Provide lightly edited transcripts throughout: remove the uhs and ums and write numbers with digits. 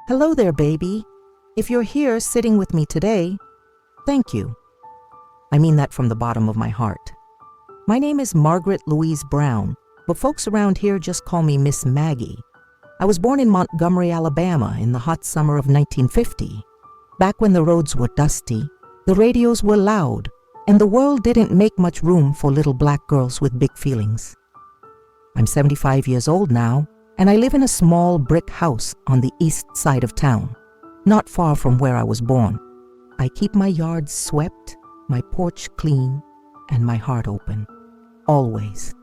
Hello there, baby. If you're here sitting with me today, thank you. I mean that from the bottom of my heart. My name is Margaret Louise Brown, but folks around here just call me Miss Maggie. I was born in Montgomery, Alabama in the hot summer of 1950. Back when the roads were dusty, the radios were loud, and the world didn't make much room for little black girls with big feelings. I'm 75 years old now, and I live in a small brick house on the east side of town, not far from where I was born. I keep my yard swept, my porch clean, and my heart open, always.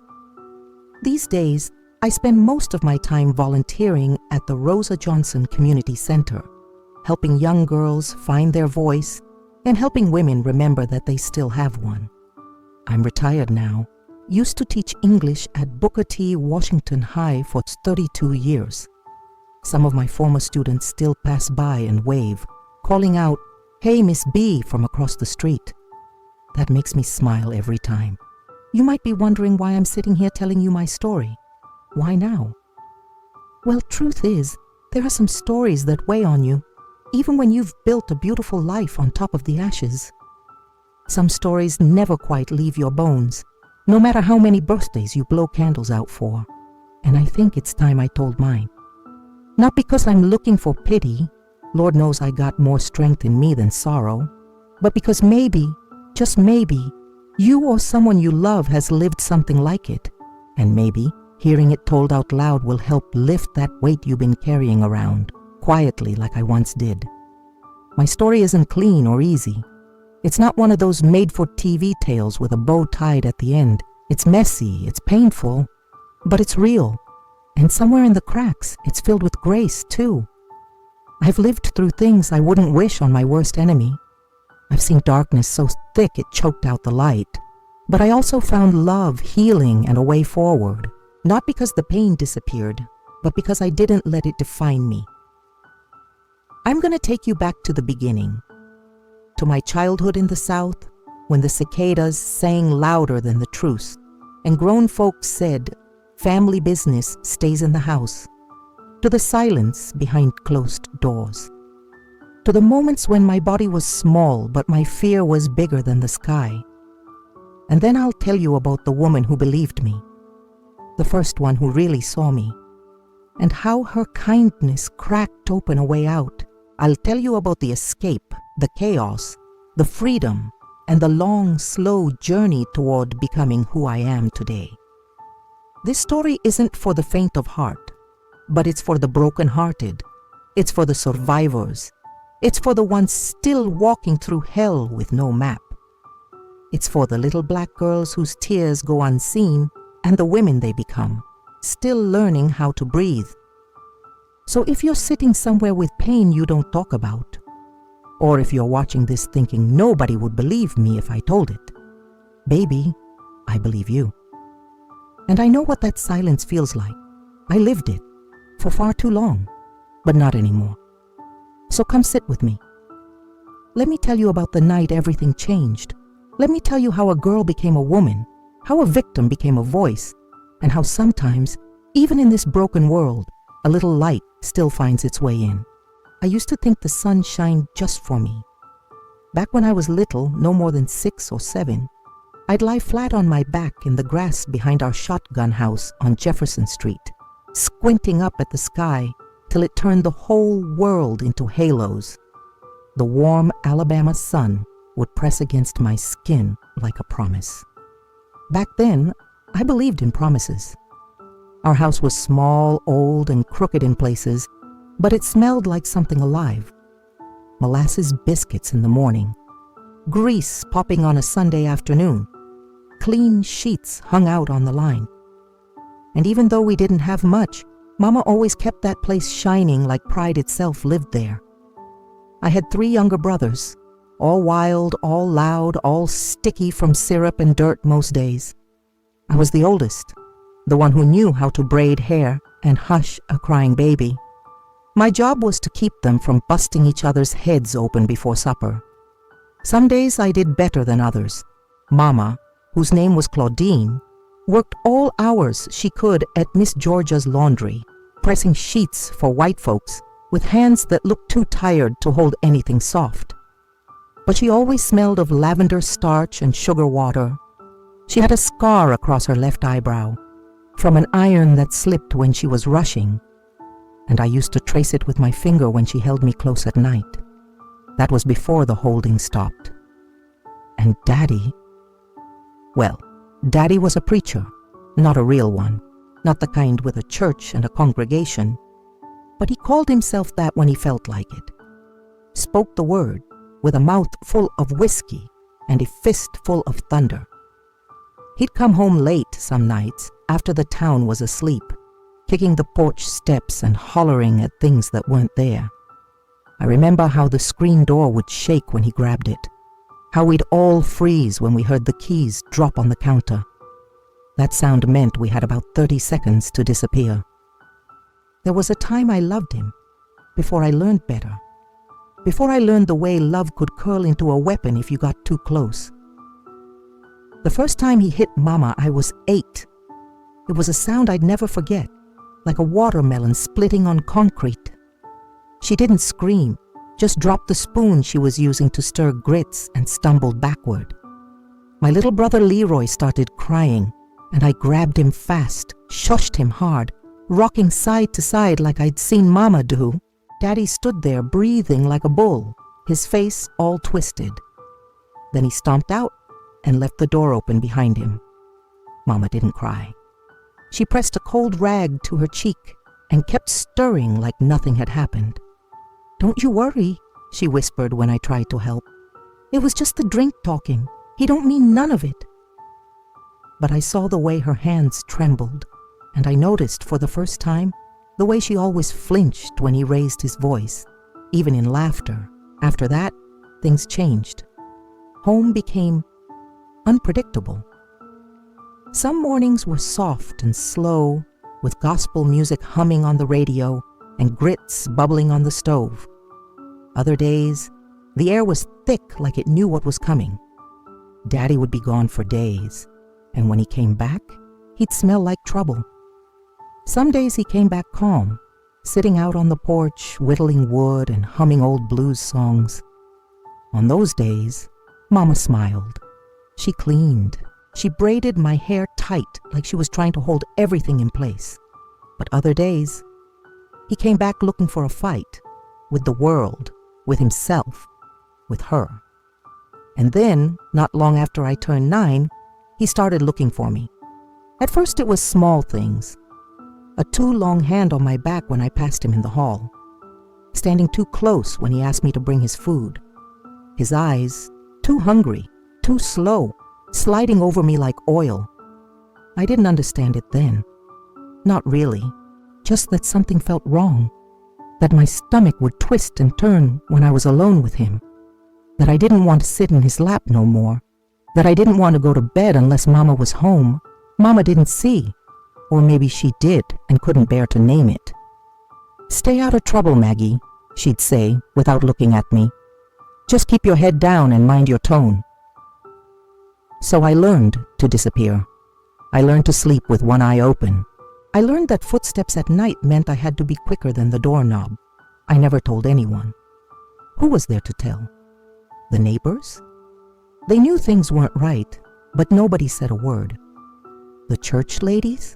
These days, I spend most of my time volunteering at the Rosa Johnson Community Center, helping young girls find their voice and helping women remember that they still have one. I'm retired now. Used to teach English at Booker T. Washington High for 32 years. Some of my former students still pass by and wave, calling out, "Hey, Miss B," from across the street. That makes me smile every time. You might be wondering why I'm sitting here telling you my story. Why now? Well, truth is, there are some stories that weigh on you, even when you've built a beautiful life on top of the ashes. Some stories never quite leave your bones, no matter how many birthdays you blow candles out for. And I think it's time I told mine. Not because I'm looking for pity, Lord knows I got more strength in me than sorrow, but because maybe, just maybe, you or someone you love has lived something like it, and maybe hearing it told out loud will help lift that weight you've been carrying around, quietly like I once did. My story isn't clean or easy. It's not one of those made-for-TV tales with a bow tied at the end. It's messy, it's painful, but it's real. And somewhere in the cracks, it's filled with grace, too. I've lived through things I wouldn't wish on my worst enemy. I've seen darkness so thick it choked out the light. But I also found love, healing, and a way forward. Not because the pain disappeared, but because I didn't let it define me. I'm going to take you back to the beginning. To my childhood in the South, when the cicadas sang louder than the truce, and grown folks said, family business stays in the house. To the silence behind closed doors. To the moments when my body was small, but my fear was bigger than the sky. And then I'll tell you about the woman who believed me, the first one who really saw me, and how her kindness cracked open a way out. I'll tell you about the escape, the chaos, the freedom, and the long, slow journey toward becoming who I am today. This story isn't for the faint of heart, but it's for the broken-hearted. It's for the survivors. It's for the ones still walking through hell with no map. It's for the little black girls whose tears go unseen and the women they become, still learning how to breathe. So if you're sitting somewhere with pain you don't talk about, or if you're watching this thinking nobody would believe me if I told it, baby, I believe you. And I know what that silence feels like. I lived it for far too long, but not anymore. So come sit with me. Let me tell you about the night everything changed. Let me tell you how a girl became a woman, how a victim became a voice, and how sometimes, even in this broken world, a little light still finds its way in. I used to think the sun shined just for me. Back when I was little, no more than 6 or 7, I'd lie flat on my back in the grass behind our shotgun house on Jefferson Street, squinting up at the sky till it turned the whole world into halos. The warm Alabama sun would press against my skin like a promise. Back then, I believed in promises. Our house was small, old, and crooked in places, but it smelled like something alive. Molasses biscuits in the morning, grease popping on a Sunday afternoon, clean sheets hung out on the line. And even though we didn't have much, Mama always kept that place shining like pride itself lived there. I had 3 younger brothers, all wild, all loud, all sticky from syrup and dirt most days. I was the oldest, the one who knew how to braid hair and hush a crying baby. My job was to keep them from busting each other's heads open before supper. Some days I did better than others. Mama, whose name was Claudine, worked all hours she could at Miss Georgia's laundry, pressing sheets for white folks with hands that looked too tired to hold anything soft. But she always smelled of lavender starch and sugar water. She had a scar across her left eyebrow from an iron that slipped when she was rushing, and I used to trace it with my finger when she held me close at night. That was before the holding stopped. And Daddy, well, Daddy was a preacher, not a real one, not the kind with a church and a congregation, but he called himself that when he felt like it. Spoke the word with a mouth full of whiskey and a fist full of thunder. He'd come home late some nights after the town was asleep, kicking the porch steps and hollering at things that weren't there. I remember how the screen door would shake when he grabbed it, how we'd all freeze when we heard the keys drop on the counter. That sound meant we had about 30 seconds to disappear. There was a time I loved him, before I learned better, before I learned the way love could curl into a weapon if you got too close. The first time he hit Mama, I was 8. It was a sound I'd never forget, like a watermelon splitting on concrete. She didn't scream, just dropped the spoon she was using to stir grits and stumbled backward. My little brother Leroy started crying, and I grabbed him fast, shushed him hard, rocking side to side like I'd seen Mama do. Daddy stood there breathing like a bull, his face all twisted. Then he stomped out and left the door open behind him. Mama didn't cry. She pressed a cold rag to her cheek and kept stirring like nothing had happened. "Don't you worry," she whispered when I tried to help. "It was just the drink talking. He don't mean none of it." But I saw the way her hands trembled, and I noticed for the first time the way she always flinched when he raised his voice, even in laughter. After that, things changed. Home became unpredictable. Some mornings were soft and slow, with gospel music humming on the radio and grits bubbling on the stove. Other days, the air was thick like it knew what was coming. Daddy would be gone for days, and when he came back, he'd smell like trouble. Some days he came back calm, sitting out on the porch, whittling wood and humming old blues songs. On those days, Mama smiled. She cleaned. She braided my hair tight like she was trying to hold everything in place. But other days, he came back looking for a fight, with the world, with himself, with her. And then, not long after I turned 9, he started looking for me. At first it was small things. A too long hand on my back when I passed him in the hall. Standing too close when he asked me to bring his food. His eyes, too hungry, too slow, sliding over me like oil. I didn't understand it then. Not really. Just that something felt wrong. That my stomach would twist and turn when I was alone with him. That I didn't want to sit in his lap no more. That I didn't want to go to bed unless Mama was home. Mama didn't see. Or maybe she did and couldn't bear to name it. "Stay out of trouble, Maggie," she'd say without looking at me. "Just keep your head down and mind your tone." So I learned to disappear. I learned to sleep with one eye open. I learned that footsteps at night meant I had to be quicker than the doorknob. I never told anyone. Who was there to tell? The neighbors? They knew things weren't right, but nobody said a word. The church ladies?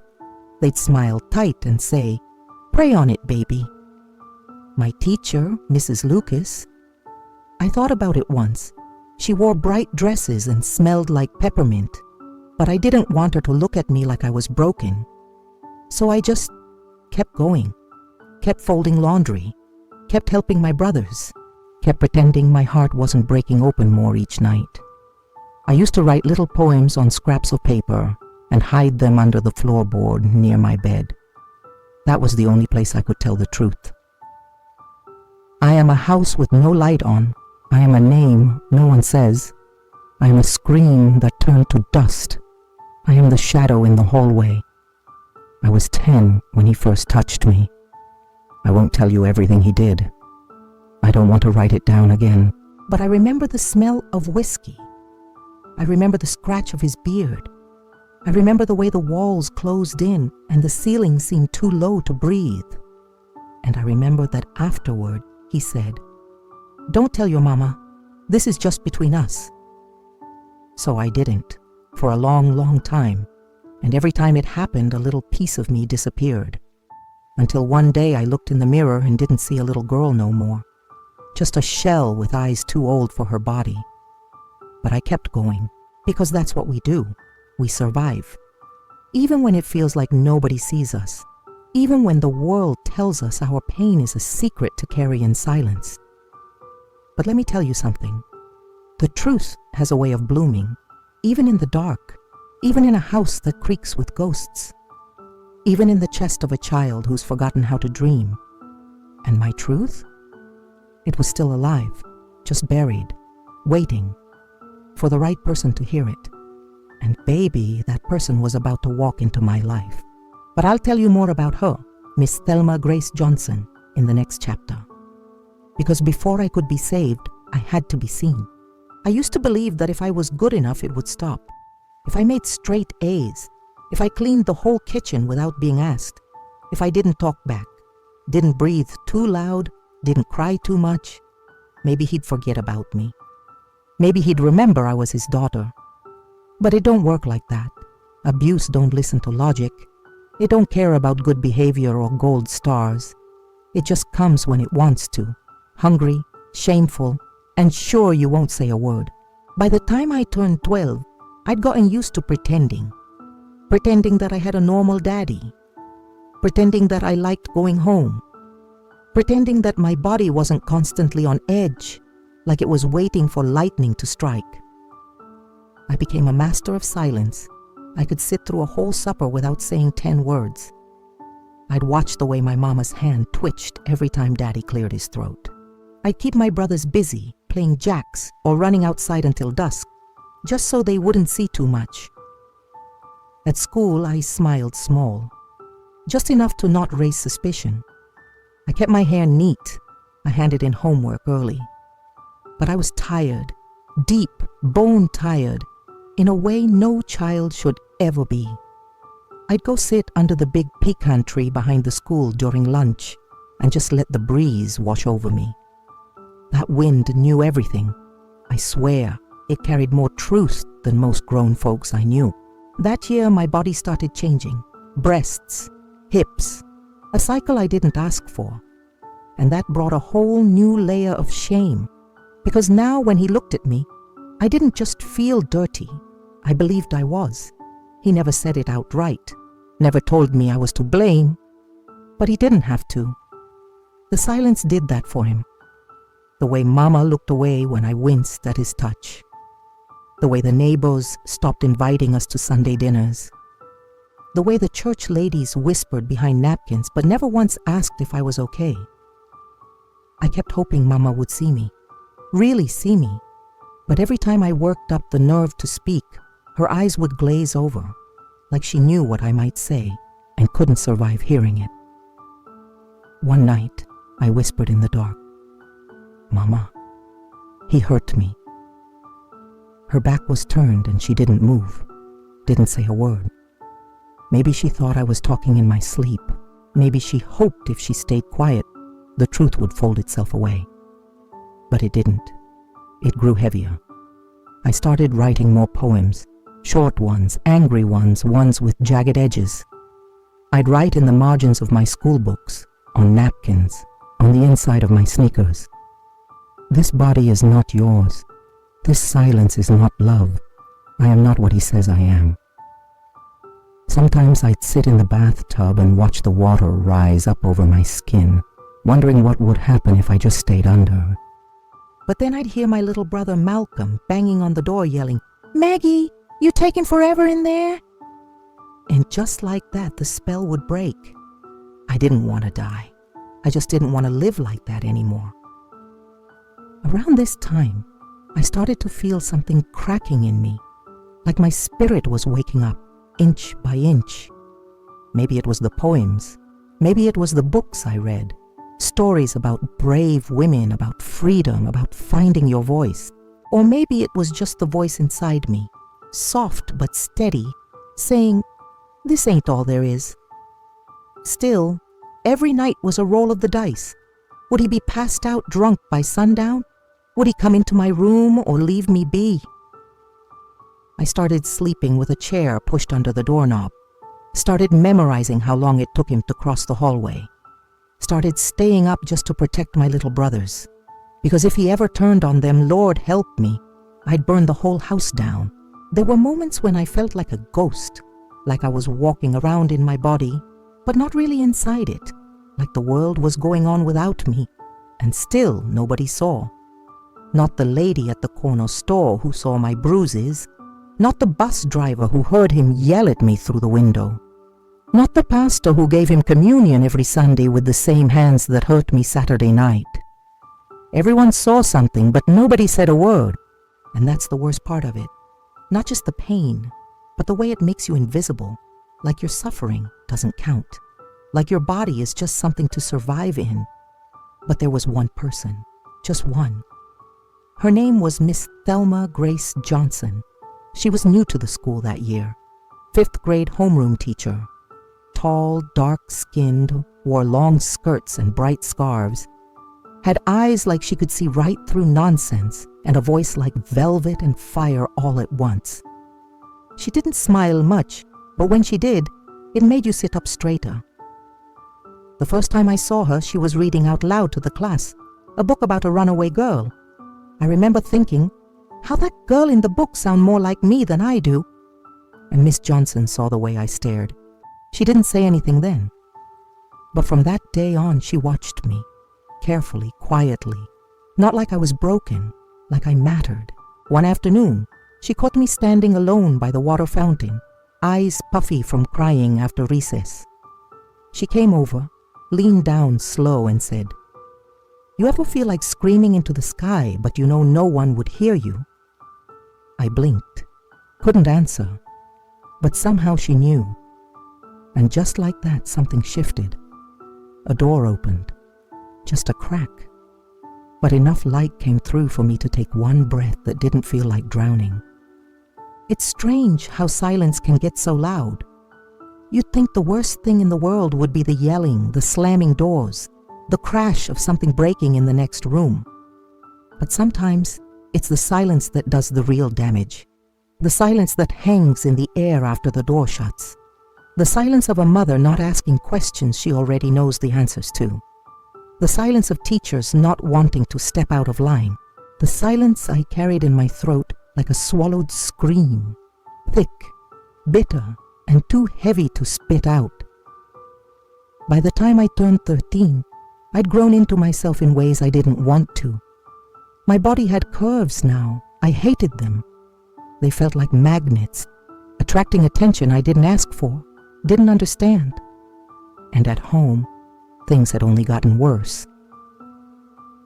They'd smile tight and say, "Pray on it, baby." My teacher, Mrs. Lucas. I thought about it once. She wore bright dresses and smelled like peppermint, but I didn't want her to look at me like I was broken. So I just kept going, kept folding laundry, kept helping my brothers, kept pretending my heart wasn't breaking open more each night. I used to write little poems on scraps of paper and hide them under the floorboard near my bed. That was the only place I could tell the truth. I am a house with no light on. I am a name no one says. I am a scream that turned to dust. I am the shadow in the hallway. I was 10 when he first touched me. I won't tell you everything he did. I don't want to write it down again. But I remember the smell of whiskey. I remember the scratch of his beard. I remember the way the walls closed in and the ceiling seemed too low to breathe. And I remember that afterward, he said, "Don't tell your mama. This is just between us." So I didn't, for a long, long time. And every time it happened, a little piece of me disappeared. Until one day I looked in the mirror and didn't see a little girl no more. Just a shell with eyes too old for her body. But I kept going, because that's what we do. We survive. Even when it feels like nobody sees us. Even when the world tells us our pain is a secret to carry in silence. But let me tell you something. The truth has a way of blooming, even in the dark, even in a house that creaks with ghosts, even in the chest of a child who's forgotten how to dream. And my truth? It was still alive, just buried, waiting for the right person to hear it. And baby, that person was about to walk into my life. But I'll tell you more about her, Miss Thelma Grace Johnson, in the next chapter. Because before I could be saved, I had to be seen. I used to believe that if I was good enough, it would stop. If I made straight A's, if I cleaned the whole kitchen without being asked, if I didn't talk back, didn't breathe too loud, didn't cry too much, maybe he'd forget about me. Maybe he'd remember I was his daughter. But it don't work like that. Abuse don't listen to logic. It don't care about good behavior or gold stars. It just comes when it wants to. Hungry, shameful, and sure you won't say a word. By the time I turned 12, I'd gotten used to pretending. Pretending that I had a normal daddy. Pretending that I liked going home. Pretending that my body wasn't constantly on edge, like it was waiting for lightning to strike. I became a master of silence. I could sit through a whole supper without saying 10 words. I'd watch the way my mama's hand twitched every time Daddy cleared his throat. I'd keep my brothers busy, playing jacks or running outside until dusk, just so they wouldn't see too much. At school, I smiled small, just enough to not raise suspicion. I kept my hair neat. I handed in homework early. But I was tired, deep, bone tired, in a way no child should ever be. I'd go sit under the big pecan tree behind the school during lunch and just let the breeze wash over me. That wind knew everything. I swear, it carried more truth than most grown folks I knew. That year, my body started changing. Breasts, hips, a cycle I didn't ask for. And that brought a whole new layer of shame. Because now when he looked at me, I didn't just feel dirty. I believed I was. He never said it outright, never told me I was to blame, but he didn't have to. The silence did that for him. The way Mama looked away when I winced at his touch. The way the neighbors stopped inviting us to Sunday dinners. The way the church ladies whispered behind napkins but never once asked if I was okay. I kept hoping Mama would see me, really see me, but every time I worked up the nerve to speak, her eyes would glaze over, like she knew what I might say and couldn't survive hearing it. One night, I whispered in the dark, "Mama, he hurt me." Her back was turned and she didn't move, didn't say a word. Maybe she thought I was talking in my sleep. Maybe she hoped if she stayed quiet, the truth would fold itself away. But it didn't. It grew heavier. I started writing more poems, short ones, angry ones, ones with jagged edges. I'd write in the margins of my school books, on napkins, on the inside of my sneakers. This body is not yours. This silence is not love. I am not what he says I am. Sometimes I'd sit in the bathtub and watch the water rise up over my skin, wondering what would happen if I just stayed under. But then I'd hear my little brother Malcolm banging on the door yelling, "Maggie, you taking forever in there?" And just like that, the spell would break. I didn't want to die. I just didn't want to live like that anymore. Around this time, I started to feel something cracking in me, like my spirit was waking up, inch by inch. Maybe it was the poems. Maybe it was the books I read. Stories about brave women, about freedom, about finding your voice. Or maybe it was just the voice inside me, soft but steady, saying, "This ain't all there is." Still, Every night was a roll of the dice. Would he be passed out drunk by sundown? Would he come into my room or leave me be? I started sleeping with a chair pushed under the doorknob. Started memorizing how long it took him to cross the hallway. Started staying up just to protect my little brothers. Because if he ever turned on them, Lord help me, I'd burn the whole house down. There were moments when I felt like a ghost, like I was walking around in my body, but not really inside it, like the world was going on without me, and still nobody saw. Not the lady at the corner store who saw my bruises, not the bus driver who heard him yell at me through the window, not the pastor who gave him communion every Sunday with the same hands that hurt me Saturday night. Everyone saw something, but nobody said a word, and that's the worst part of it. Not just the pain, but the way it makes you invisible, like your suffering doesn't count, like your body is just something to survive in. But there was one person, just one. Her name was Miss Thelma Grace Johnson. She was new to the school that year, 5th grade homeroom teacher. Tall, dark-skinned, wore long skirts and bright scarves, had eyes like she could see right through nonsense, and a voice like velvet and fire all at once. She didn't smile much, but when she did, it made you sit up straighter. The first time I saw her, she was reading out loud to the class, a book about a runaway girl. I remember thinking, how that girl in the book sound more like me than I do? And Miss Johnson saw the way I stared. She didn't say anything then. But from that day on, she watched me, carefully, quietly, not like I was broken, like I mattered. One afternoon, she caught me standing alone by the water fountain, eyes puffy from crying after recess. She came over, leaned down slow and said, "You ever feel like screaming into the sky, but you know no one would hear you?" I blinked, couldn't answer, but somehow she knew. And just like that, something shifted. A door opened, just a crack, but enough light came through for me to take one breath that didn't feel like drowning. It's strange how silence can get so loud. You'd think the worst thing in the world would be the yelling, the slamming doors, the crash of something breaking in the next room. But sometimes it's the silence that does the real damage. The silence that hangs in the air after the door shuts. The silence of a mother not asking questions she already knows the answers to. The silence of teachers not wanting to step out of line. The silence I carried in my throat like a swallowed scream, thick, bitter, and too heavy to spit out. By the time I turned 13, I'd grown into myself in ways I didn't want to. My body had curves now. I hated them. They felt like magnets, attracting attention I didn't ask for, didn't understand. And at home, things had only gotten worse.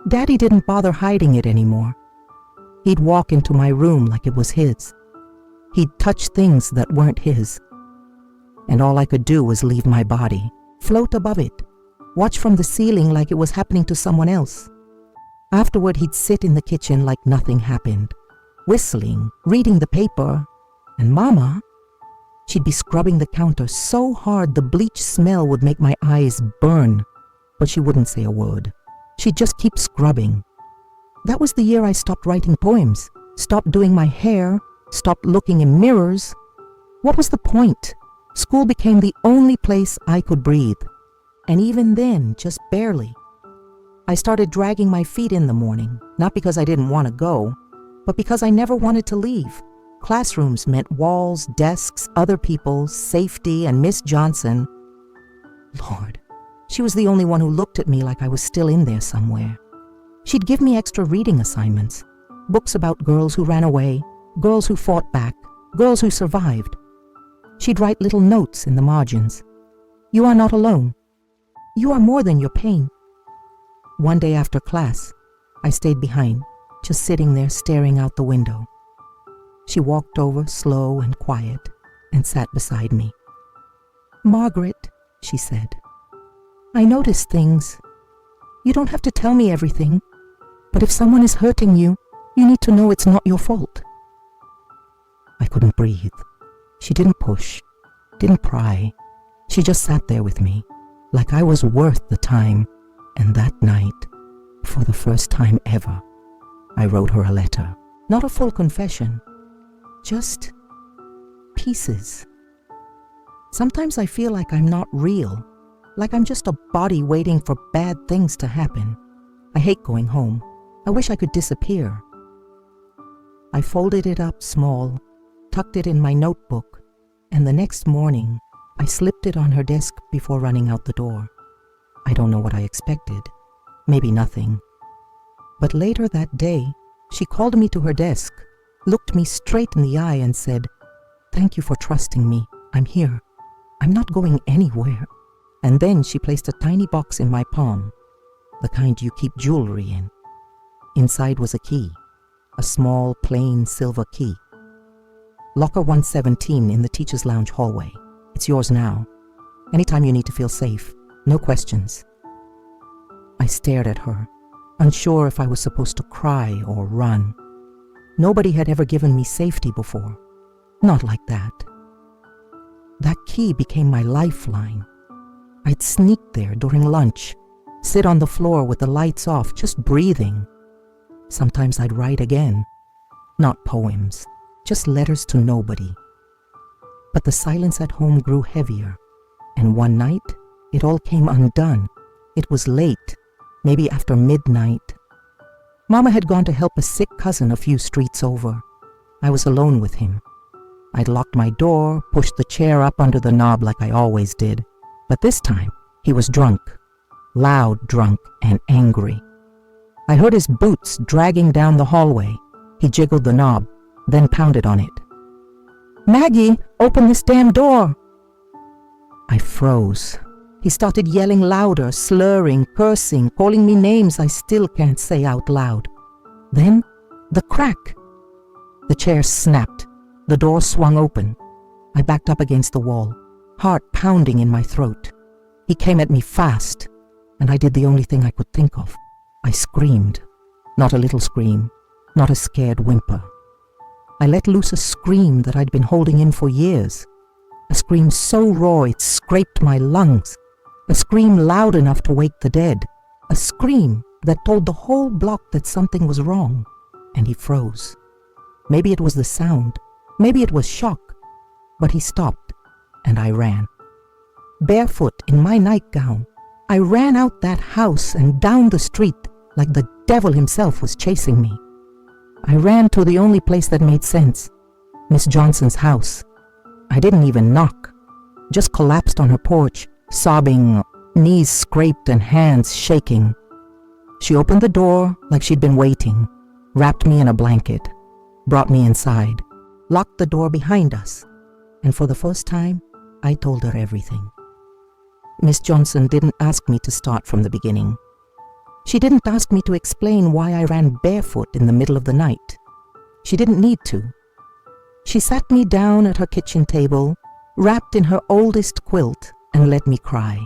Daddy didn't bother hiding it anymore. He'd walk into my room like it was his. He'd touch things that weren't his. And all I could do was leave my body, float above it, watch from the ceiling like it was happening to someone else. Afterward, he'd sit in the kitchen like nothing happened, whistling, reading the paper, and Mama, she'd be scrubbing the counter so hard the bleach smell would make my eyes burn, but she wouldn't say a word. She'd just keep scrubbing. That was the year I stopped writing poems, stopped doing my hair, stopped looking in mirrors. What was the point? School became the only place I could breathe. And even then, just barely. I started dragging my feet in the morning, not because I didn't want to go, but because I never wanted to leave. Classrooms meant walls, desks, other people, safety, and Miss Johnson. Lord, she was the only one who looked at me like I was still in there somewhere. She'd give me extra reading assignments, books about girls who ran away, girls who fought back, girls who survived. She'd write little notes in the margins. You are not alone. You are more than your pain. One day after class, I stayed behind, just sitting there staring out the window. She walked over slow and quiet and sat beside me. "Margaret," she said, "I notice things. You don't have to tell me everything, but if someone is hurting you, you need to know it's not your fault." I couldn't breathe. She didn't push, didn't pry. She just sat there with me, like I was worth the time. And that night, for the first time ever, I wrote her a letter. Not a full confession, just pieces. Sometimes I feel like I'm not real, like I'm just a body waiting for bad things to happen. I hate going home. I wish I could disappear. I folded it up small, tucked it in my notebook, and the next morning, I slipped it on her desk before running out the door. I don't know what I expected. Maybe nothing. But later that day, she called me to her desk, looked me straight in the eye and said, "Thank you for trusting me. I'm here. I'm not going anywhere." And then she placed a tiny box in my palm, the kind you keep jewelry in. Inside was a key, a small, plain silver key. Locker 117 in the teacher's lounge hallway. It's yours now. Anytime you need to feel safe, no questions. I stared at her, unsure if I was supposed to cry or run. Nobody had ever given me safety before. Not like that. That key became my lifeline. I'd sneak there during lunch, sit on the floor with the lights off, just breathing. Sometimes I'd write again. Not poems, just letters to nobody. But the silence at home grew heavier, and one night, it all came undone. It was late, maybe after midnight. Mama had gone to help a sick cousin a few streets over. I was alone with him. I'd locked my door, pushed the chair up under the knob like I always did. But this time, he was drunk, loud drunk and angry. I heard his boots dragging down the hallway. He jiggled the knob, then pounded on it. "Maggie, open this damn door!" I froze. He started yelling louder, slurring, cursing, calling me names I still can't say out loud. Then, the crack. The chair snapped. The door swung open. I backed up against the wall, heart pounding in my throat. He came at me fast, and I did the only thing I could think of. I screamed. Not a little scream, not a scared whimper. I let loose a scream that I'd been holding in for years. A scream so raw it scraped my lungs. A scream loud enough to wake the dead. A scream that told the whole block that something was wrong. And he froze. Maybe it was the sound. Maybe it was shock. But he stopped, and I ran. Barefoot in my nightgown, I ran out that house and down the street like the devil himself was chasing me. I ran to the only place that made sense, Miss Johnson's house. I didn't even knock, just collapsed on her porch, sobbing, knees scraped and hands shaking. She opened the door like she'd been waiting, wrapped me in a blanket, brought me inside, locked the door behind us, and for the first time, I told her everything. Miss Johnson didn't ask me to start from the beginning. She didn't ask me to explain why I ran barefoot in the middle of the night. She didn't need to. She sat me down at her kitchen table, wrapped in her oldest quilt, and let me cry.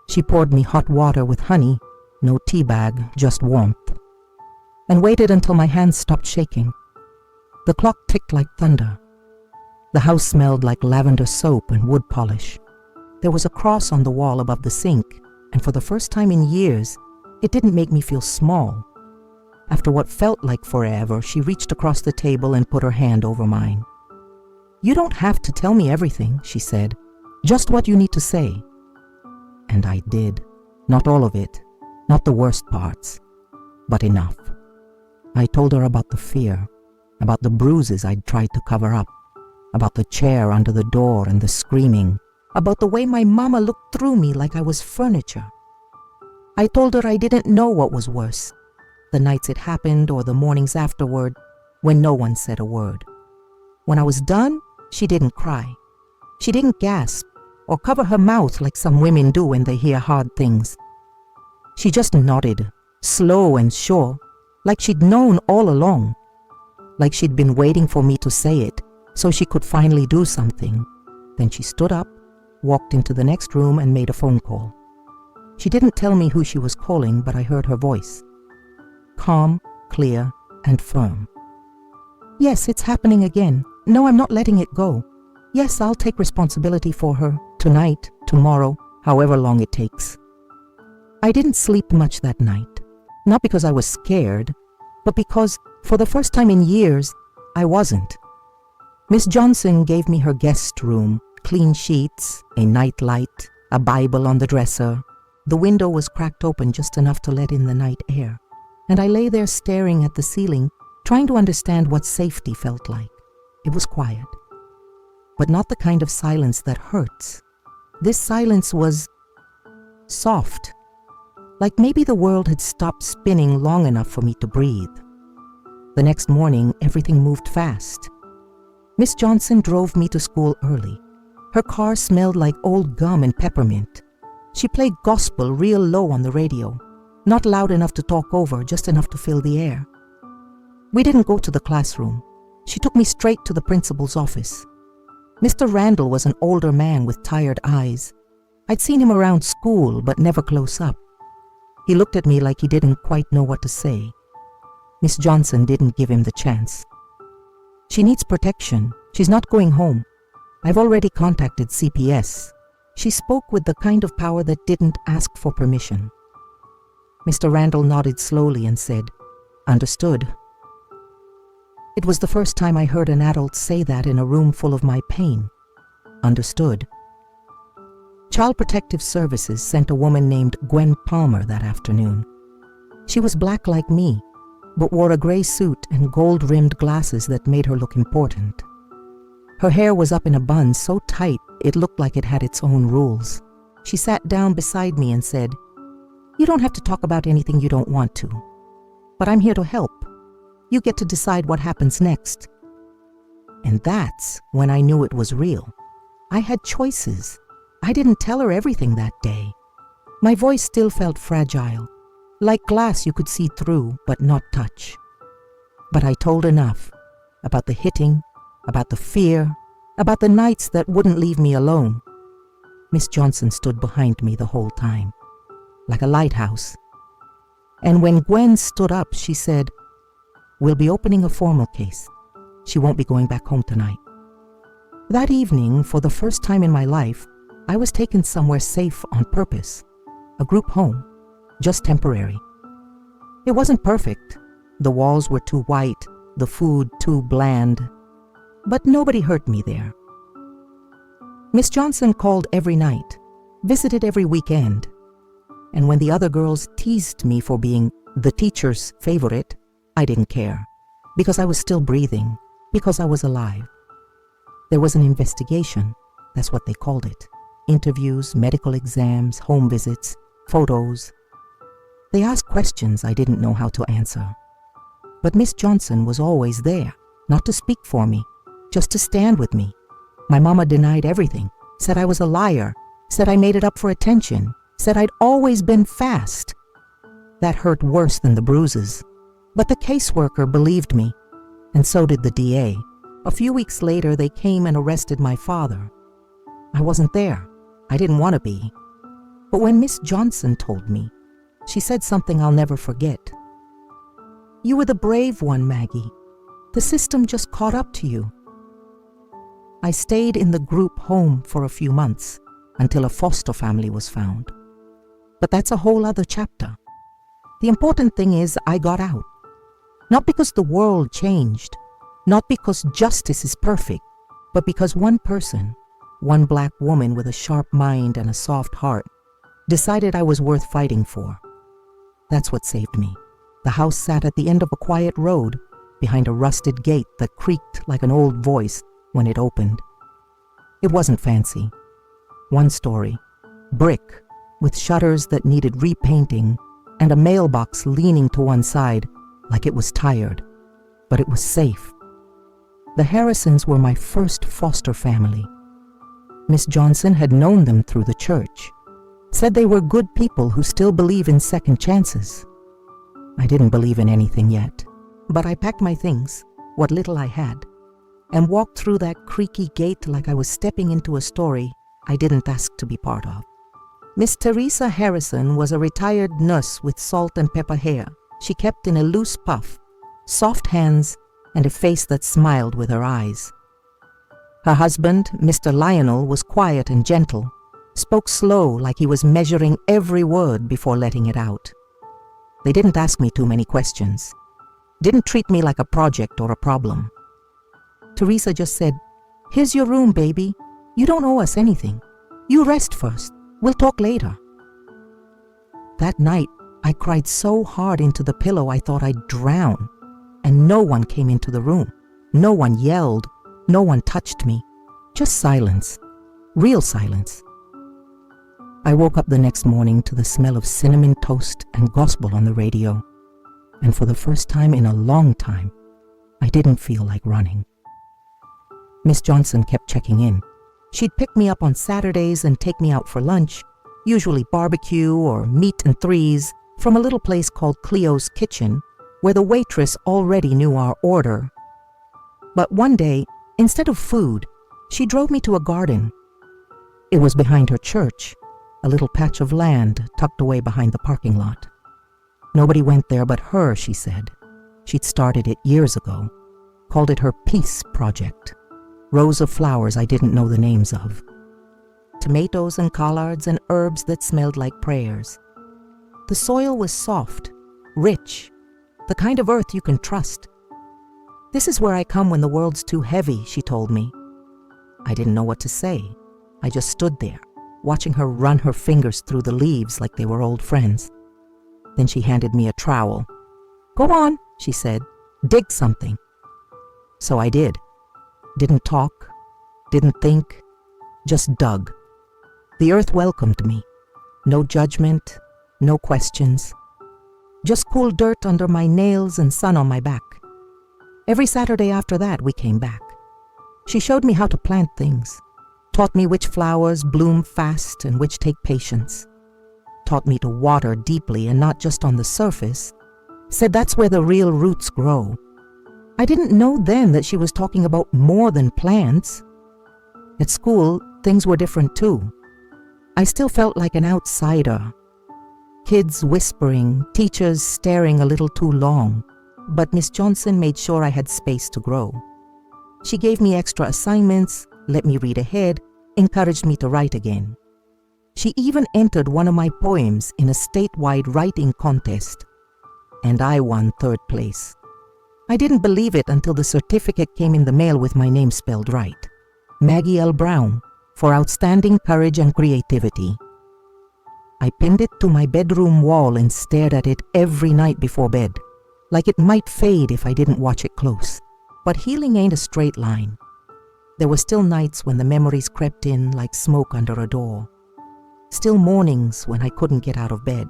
She poured me hot water with honey, no tea bag, just warmth, and waited until my hands stopped shaking. The clock ticked like thunder. The house smelled like lavender soap and wood polish. There was a cross on the wall above the sink, and for the first time in years, it didn't make me feel small. After what felt like forever, she reached across the table and put her hand over mine. "You don't have to tell me everything," she said. "Just what you need to say." And I did. Not all of it, not the worst parts, but enough. I told her about the fear, about the bruises I'd tried to cover up, about the chair under the door and the screaming, about the way my mama looked through me like I was furniture. I told her I didn't know what was worse, the nights it happened or the mornings afterward, when no one said a word. When I was done, she didn't cry. She didn't gasp or cover her mouth like some women do when they hear hard things. She just nodded, slow and sure, like she'd known all along, like she'd been waiting for me to say it so she could finally do something. Then she stood up, walked into the next room and made a phone call. She didn't tell me who she was calling, but I heard her voice. Calm, clear, and firm. "Yes, it's happening again. No, I'm not letting it go. Yes, I'll take responsibility for her, tonight, tomorrow, however long it takes. I didn't sleep much that night, not because I was scared, but because, for the first time in years, I wasn't. Miss Johnson gave me her guest room, clean sheets, a night light, a Bible on the dresser. The window was cracked open just enough to let in the night air, and I lay there staring at the ceiling, trying to understand what safety felt like. It was quiet, but not the kind of silence that hurts. This silence was soft, like maybe the world had stopped spinning long enough for me to breathe. The next morning, everything moved fast. Miss Johnson drove me to school early. Her car smelled like old gum and peppermint. She played gospel real low on the radio, not loud enough to talk over, just enough to fill the air. We didn't go to the classroom. She took me straight to the principal's office. Mr. Randall was an older man with tired eyes. I'd seen him around school, but never close up. He looked at me like he didn't quite know what to say. Miss Johnson didn't give him the chance. She needs protection. She's not going home. I've already contacted CPS. She spoke with the kind of power that didn't ask for permission. Mr. Randall nodded slowly and said, "Understood." It was the first time I heard an adult say that in a room full of my pain. Understood. Child Protective Services sent a woman named Gwen Palmer that afternoon. She was black like me, but wore a gray suit and gold-rimmed glasses that made her look important. Her hair was up in a bun so tight it looked like it had its own rules. She sat down beside me and said, "You don't have to talk about anything you don't want to, but I'm here to help. You get to decide what happens next." And that's when I knew it was real. I had choices. I didn't tell her everything that day. My voice still felt fragile, like glass you could see through but not touch. But I told enough about the hitting, about the fear, about the nights that wouldn't leave me alone. Miss Johnson stood behind me the whole time, like a lighthouse. And when Gwen stood up, she said, "We'll be opening a formal case. She won't be going back home tonight." That evening, for the first time in my life, I was taken somewhere safe on purpose, a group home, just temporary. It wasn't perfect. The walls were too white, the food too bland, but nobody hurt me there. Miss Johnson called every night, visited every weekend, and when the other girls teased me for being the teacher's favorite, I didn't care, because I was still breathing, because I was alive. There was an investigation, that's what they called it. Interviews, medical exams, home visits, photos. They asked questions I didn't know how to answer. But Miss Johnson was always there, not to speak for me, just to stand with me. My mama denied everything, said I was a liar, said I made it up for attention, said I'd always been fast. That hurt worse than the bruises. But the caseworker believed me, and so did the DA. A few weeks later, they came and arrested my father. I wasn't there. I didn't want to be. But when Miss Johnson told me, she said something I'll never forget. "You were the brave one, Maggie. The system just caught up to you." I stayed in the group home for a few months until a foster family was found. But that's a whole other chapter. The important thing is I got out. Not because the world changed, not because justice is perfect, but because one person, one black woman with a sharp mind and a soft heart, decided I was worth fighting for. That's what saved me. The house sat at the end of a quiet road, behind a rusted gate that creaked like an old voice when it opened. It wasn't fancy. One story, brick, with shutters that needed repainting, and a mailbox leaning to one side like it was tired, but it was safe. The Harrisons were my first foster family. Miss Johnson had known them through the church, said they were good people who still believe in second chances. I didn't believe in anything yet, but I packed my things, what little I had, and walked through that creaky gate like I was stepping into a story I didn't ask to be part of. Miss Teresa Harrison was a retired nurse with salt and pepper hair she kept in a loose puff, soft hands, and a face that smiled with her eyes. Her husband, Mr. Lionel, was quiet and gentle, spoke slow like he was measuring every word before letting it out. They didn't ask me too many questions. Didn't treat me like a project or a problem. Teresa just said, "Here's your room, baby. You don't owe us anything. You rest first. We'll talk later." That night, I cried so hard into the pillow I thought I'd drown, and no one came into the room. No one yelled. No one touched me. Just silence. Real silence. I woke up the next morning to the smell of cinnamon toast and gospel on the radio, and for the first time in a long time, I didn't feel like running. Miss Johnson kept checking in. She'd pick me up on Saturdays and take me out for lunch, usually barbecue or meat and threes, from a little place called Cleo's Kitchen, where the waitress already knew our order. But one day, instead of food, she drove me to a garden. It was behind her church, a little patch of land tucked away behind the parking lot. Nobody went there but her, she said. She'd started it years ago, called it her Peace Project. Rows of flowers I didn't know the names of. Tomatoes and collards and herbs that smelled like prayers. The soil was soft, rich, the kind of earth you can trust. "This is where I come when the world's too heavy," she told me. I didn't know what to say. I just stood there, watching her run her fingers through the leaves like they were old friends. Then she handed me a trowel. "Go on," she said. "Dig something." So I did. Didn't talk, didn't think, just dug. The earth welcomed me. No judgment, no questions. Just cool dirt under my nails and sun on my back. Every Saturday after that, we came back. She showed me how to plant things, taught me which flowers bloom fast and which take patience, taught me to water deeply and not just on the surface, said that's where the real roots grow. I didn't know then that she was talking about more than plants. At school, things were different too. I still felt like an outsider. Kids whispering, teachers staring a little too long, but Miss Johnson made sure I had space to grow. She gave me extra assignments, let me read ahead, encouraged me to write again. She even entered one of my poems in a statewide writing contest, and I won 3rd place. I didn't believe it until the certificate came in the mail with my name spelled right. Maggie L. Brown, for outstanding courage and creativity. I pinned it to my bedroom wall and stared at it every night before bed, like it might fade if I didn't watch it close. But healing ain't a straight line. There were still nights when the memories crept in like smoke under a door. Still mornings when I couldn't get out of bed.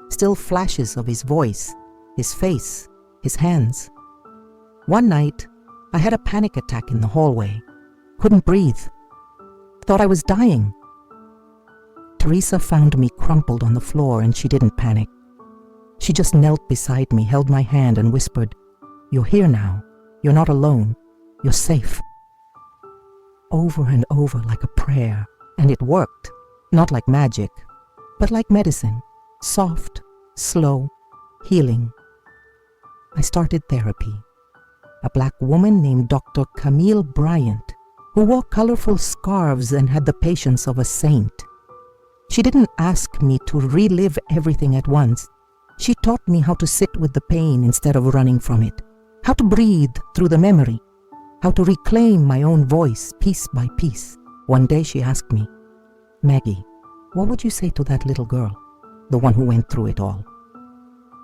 Still flashes of his voice, his face, his hands. One night, I had a panic attack in the hallway. Couldn't breathe. Thought I was dying. Teresa found me crumpled on the floor and she didn't panic. She just knelt beside me, held my hand and whispered, "You're here now. You're not alone. You're safe." Over and over like a prayer, and it worked. Not like magic, but like medicine. Soft, slow, healing. I started therapy. A black woman named Dr. Camille Bryant, who wore colorful scarves and had the patience of a saint. She didn't ask me to relive everything at once. She taught me how to sit with the pain instead of running from it, how to breathe through the memory, how to reclaim my own voice piece by piece. One day she asked me, "Maggie, what would you say to that little girl, the one who went through it all?"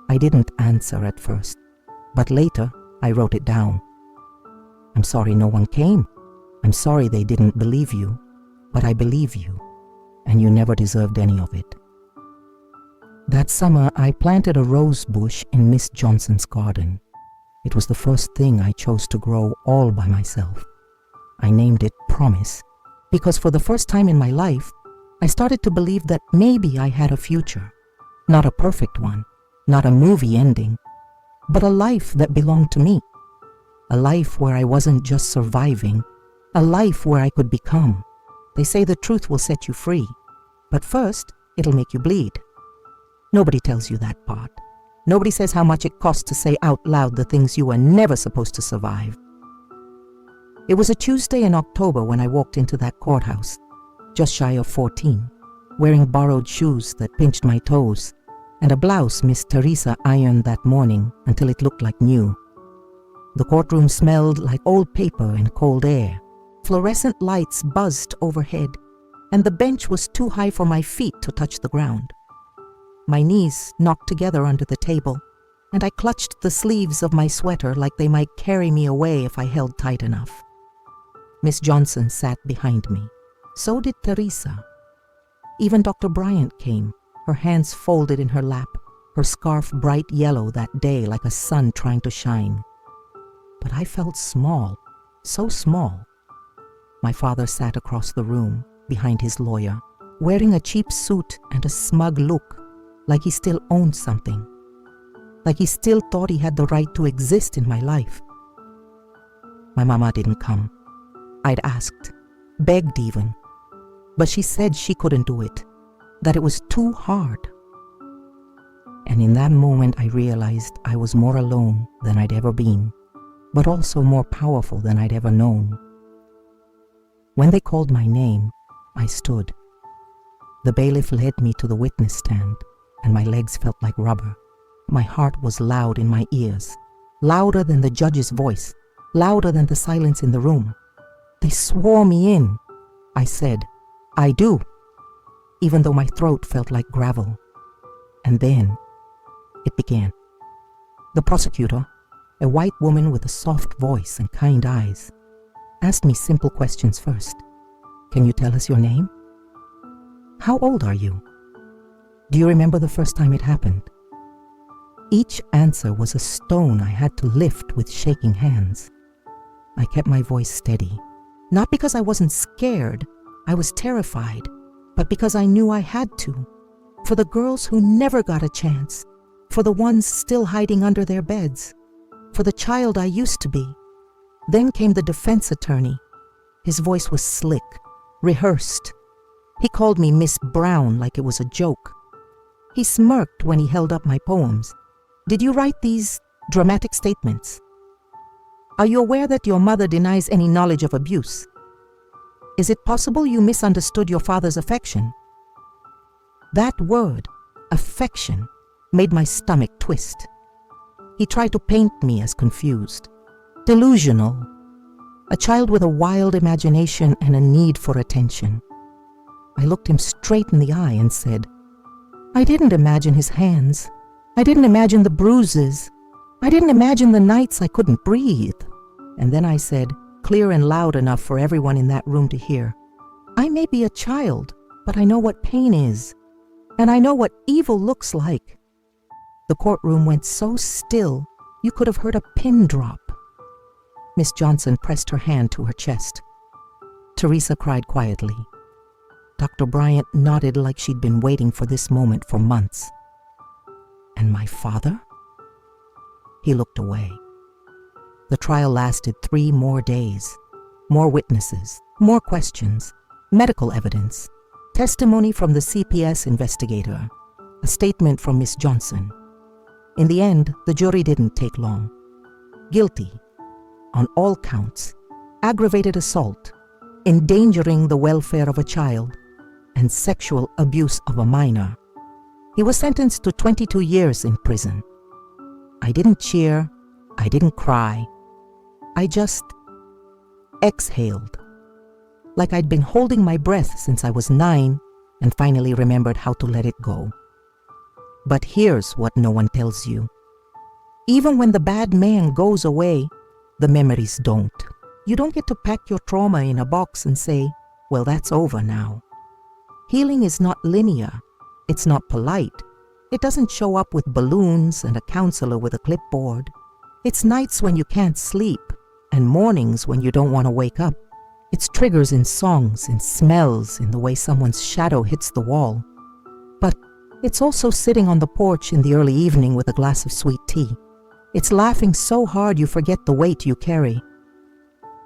I didn't answer at first, but later I wrote it down. "I'm sorry no one came. I'm sorry they didn't believe you, but I believe you, and you never deserved any of it." That summer, I planted a rose bush in Miss Johnson's garden. It was the first thing I chose to grow all by myself. I named it Promise, because for the first time in my life, I started to believe that maybe I had a future. Not a perfect one, not a movie ending, but a life that belonged to me. A life where I wasn't just surviving, a life where I could become. They say the truth will set you free, but first, it'll make you bleed. Nobody tells you that part. Nobody says how much it costs to say out loud the things you were never supposed to survive. It was a Tuesday in October when I walked into that courthouse. just shy of 14, wearing borrowed shoes that pinched my toes, and a blouse Miss Teresa ironed that morning until it looked like new. The courtroom smelled like old paper and cold air. Fluorescent lights buzzed overhead, and the bench was too high for my feet to touch the ground. My knees knocked together under the table, and I clutched the sleeves of my sweater like they might carry me away if I held tight enough. Miss Johnson sat behind me. So did Teresa. Even Dr. Bryant came, her hands folded in her lap, her scarf bright yellow that day like a sun trying to shine. But I felt small, so small. My father sat across the room, behind his lawyer, wearing a cheap suit and a smug look, like he still owned something, like he still thought he had the right to exist in my life. My mama didn't come. I'd asked, begged even, but she said she couldn't do it, that it was too hard. And in that moment I realized I was more alone than I'd ever been, but also more powerful than I'd ever known. When they called my name, I stood. The bailiff led me to the witness stand, and my legs felt like rubber. My heart was loud in my ears, louder than the judge's voice, louder than the silence in the room. They swore me in. I said, I do, even though my throat felt like gravel. And then it began. The prosecutor, a white woman with a soft voice and kind eyes, asked me simple questions first. Can you tell us your name? How old are you? Do you remember the first time it happened? Each answer was a stone I had to lift with shaking hands. I kept my voice steady, not because I wasn't scared, I was terrified, but because I knew I had to, for the girls who never got a chance, for the ones still hiding under their beds, for the child I used to be. Then came the defense attorney. His voice was slick, rehearsed. He called me Miss Brown like it was a joke. He smirked when he held up my poems. Did you write these dramatic statements? Are you aware that your mother denies any knowledge of abuse? Is it possible you misunderstood your father's affection? That word, affection, made my stomach twist. He tried to paint me as confused, delusional, a child with a wild imagination and a need for attention. I looked him straight in the eye and said, I didn't imagine his hands. I didn't imagine the bruises. I didn't imagine the nights I couldn't breathe. And then I said, clear and loud enough for everyone in that room to hear, I may be a child, but I know what pain is, and I know what evil looks like. The courtroom went so still, you could have heard a pin drop. Miss Johnson pressed her hand to her chest. Teresa cried quietly. Dr. Bryant nodded like she'd been waiting for this moment for months. And my father? He looked away. The trial lasted 3 more days. More witnesses, more questions, medical evidence, testimony from the CPS investigator, a statement from Miss Johnson. In the end, the jury didn't take long. Guilty on all counts, aggravated assault, endangering the welfare of a child, and sexual abuse of a minor. He was sentenced to 22 years in prison. I didn't cheer, I didn't cry. I just exhaled, like I'd been holding my breath since I was 9 and finally remembered how to let it go. But here's what no one tells you. Even when the bad man goes away, the memories don't. You don't get to pack your trauma in a box and say, well, that's over now. Healing is not linear. It's not polite. It doesn't show up with balloons and a counselor with a clipboard. It's nights when you can't sleep and mornings when you don't want to wake up. It's triggers in songs, in smells, in the way someone's shadow hits the wall. But it's also sitting on the porch in the early evening with a glass of sweet tea. It's laughing so hard you forget the weight you carry.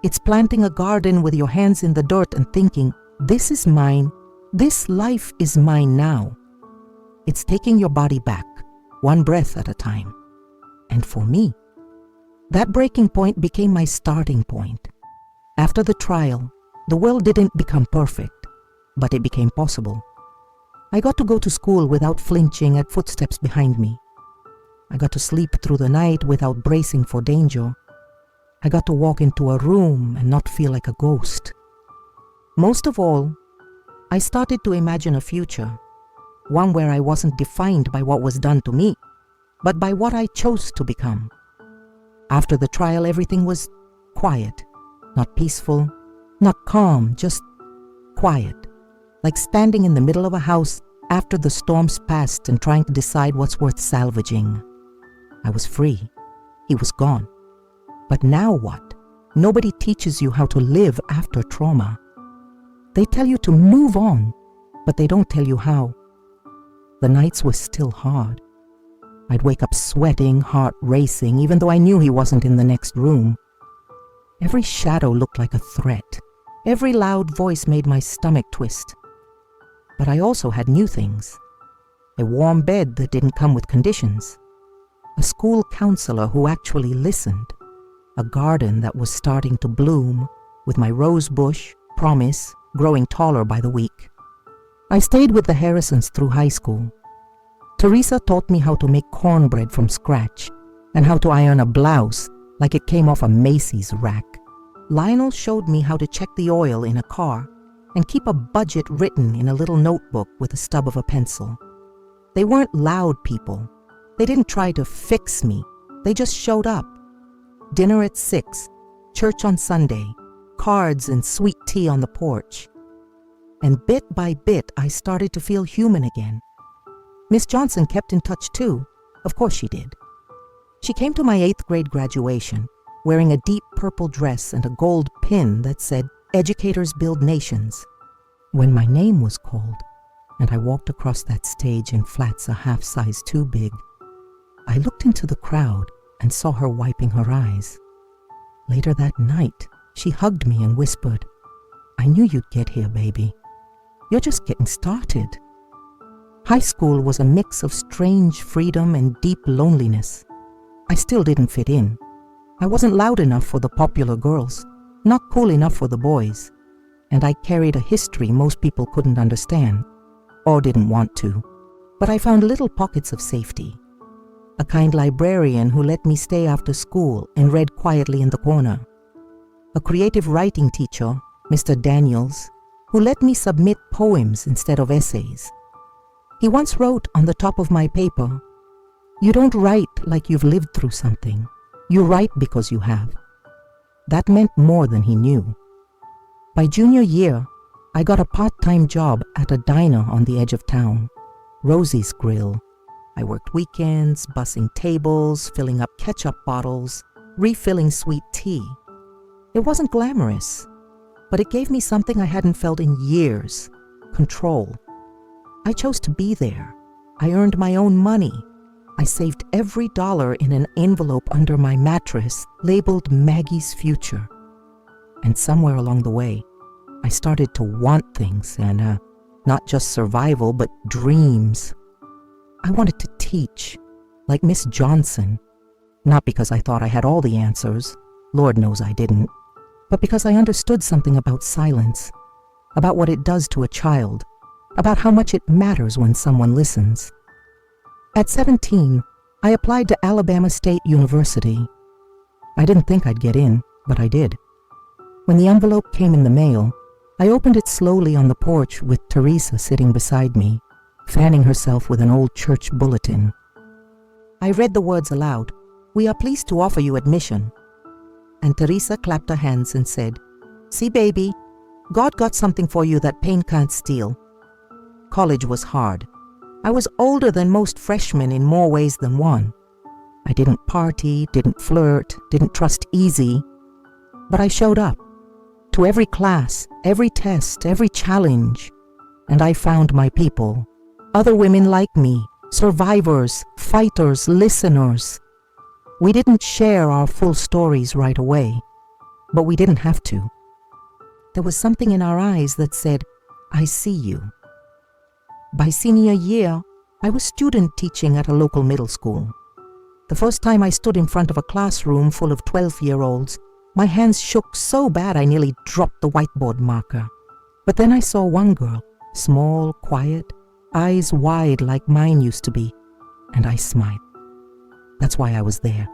It's planting a garden with your hands in the dirt and thinking, this is mine, this life is mine now. It's taking your body back, one breath at a time. And for me, that breaking point became my starting point. After the trial, the world didn't become perfect, but it became possible. I got to go to school without flinching at footsteps behind me. I got to sleep through the night without bracing for danger. I got to walk into a room and not feel like a ghost. Most of all, I started to imagine a future, one where I wasn't defined by what was done to me, but by what I chose to become. After the trial, everything was quiet, not peaceful, not calm, just quiet, like standing in the middle of a house after the storms passed and trying to decide what's worth salvaging. I was free. He was gone. But now what? Nobody teaches you how to live after trauma. They tell you to move on, but they don't tell you how. The nights were still hard. I'd wake up sweating, heart racing, even though I knew he wasn't in the next room. Every shadow looked like a threat. Every loud voice made my stomach twist. But I also had new things. A warm bed that didn't come with conditions. A school counselor who actually listened. A garden that was starting to bloom, with my rose bush, Promise, growing taller by the week. I stayed with the Harrisons through high school. Teresa taught me how to make cornbread from scratch and how to iron a blouse like it came off a Macy's rack. Lionel showed me how to check the oil in a car and keep a budget written in a little notebook with a stub of a pencil. They weren't loud people. They didn't try to fix me. They just showed up. Dinner at 6, church on Sunday, cards and sweet tea on the porch. And bit by bit, I started to feel human again. Miss Johnson kept in touch too. Of course she did. She came to my 8th grade graduation, wearing a deep purple dress and a gold pin that said, "Educators build nations." When my name was called, and I walked across that stage in flats a half size too big, I looked into the crowd and saw her wiping her eyes. Later that night, she hugged me and whispered, "I knew you'd get here, baby. You're just getting started." High school was a mix of strange freedom and deep loneliness. I still didn't fit in. I wasn't loud enough for the popular girls, not cool enough for the boys, and I carried a history most people couldn't understand, or didn't want to. But I found little pockets of safety. A kind librarian who let me stay after school and read quietly in the corner. A creative writing teacher, Mr. Daniels, who let me submit poems instead of essays. He once wrote on the top of my paper, "You don't write like you've lived through something. You write because you have." That meant more than he knew. By junior year, I got a part-time job at a diner on the edge of town, Rosie's Grill. I worked weekends, bussing tables, filling up ketchup bottles, refilling sweet tea. It wasn't glamorous, but it gave me something I hadn't felt in years: control. I chose to be there. I earned my own money. I saved every dollar in an envelope under my mattress labeled Maggie's Future. And somewhere along the way, I started to want things and not just survival, but dreams. I wanted to teach, like Miss Johnson, not because I thought I had all the answers, Lord knows I didn't, but because I understood something about silence, about what it does to a child, about how much it matters when someone listens. At 17, I applied to Alabama State University. I didn't think I'd get in, but I did. When the envelope came in the mail, I opened it slowly on the porch with Teresa sitting beside me, fanning herself with an old church bulletin. I read the words aloud, "We are pleased to offer you admission." And Teresa clapped her hands and said, "See, baby, God got something for you that pain can't steal." College was hard. I was older than most freshmen in more ways than one. I didn't party, didn't flirt, didn't trust easy, but I showed up to every class, every test, every challenge, and I found my people. Other women like me, survivors, fighters, listeners. We didn't share our full stories right away, but we didn't have to. There was something in our eyes that said, "I see you." By senior year, I was student teaching at a local middle school. The first time I stood in front of a classroom full of 12-year-olds, my hands shook so bad I nearly dropped the whiteboard marker. But then I saw one girl, small, quiet, eyes wide like mine used to be, and I smiled. That's why I was there.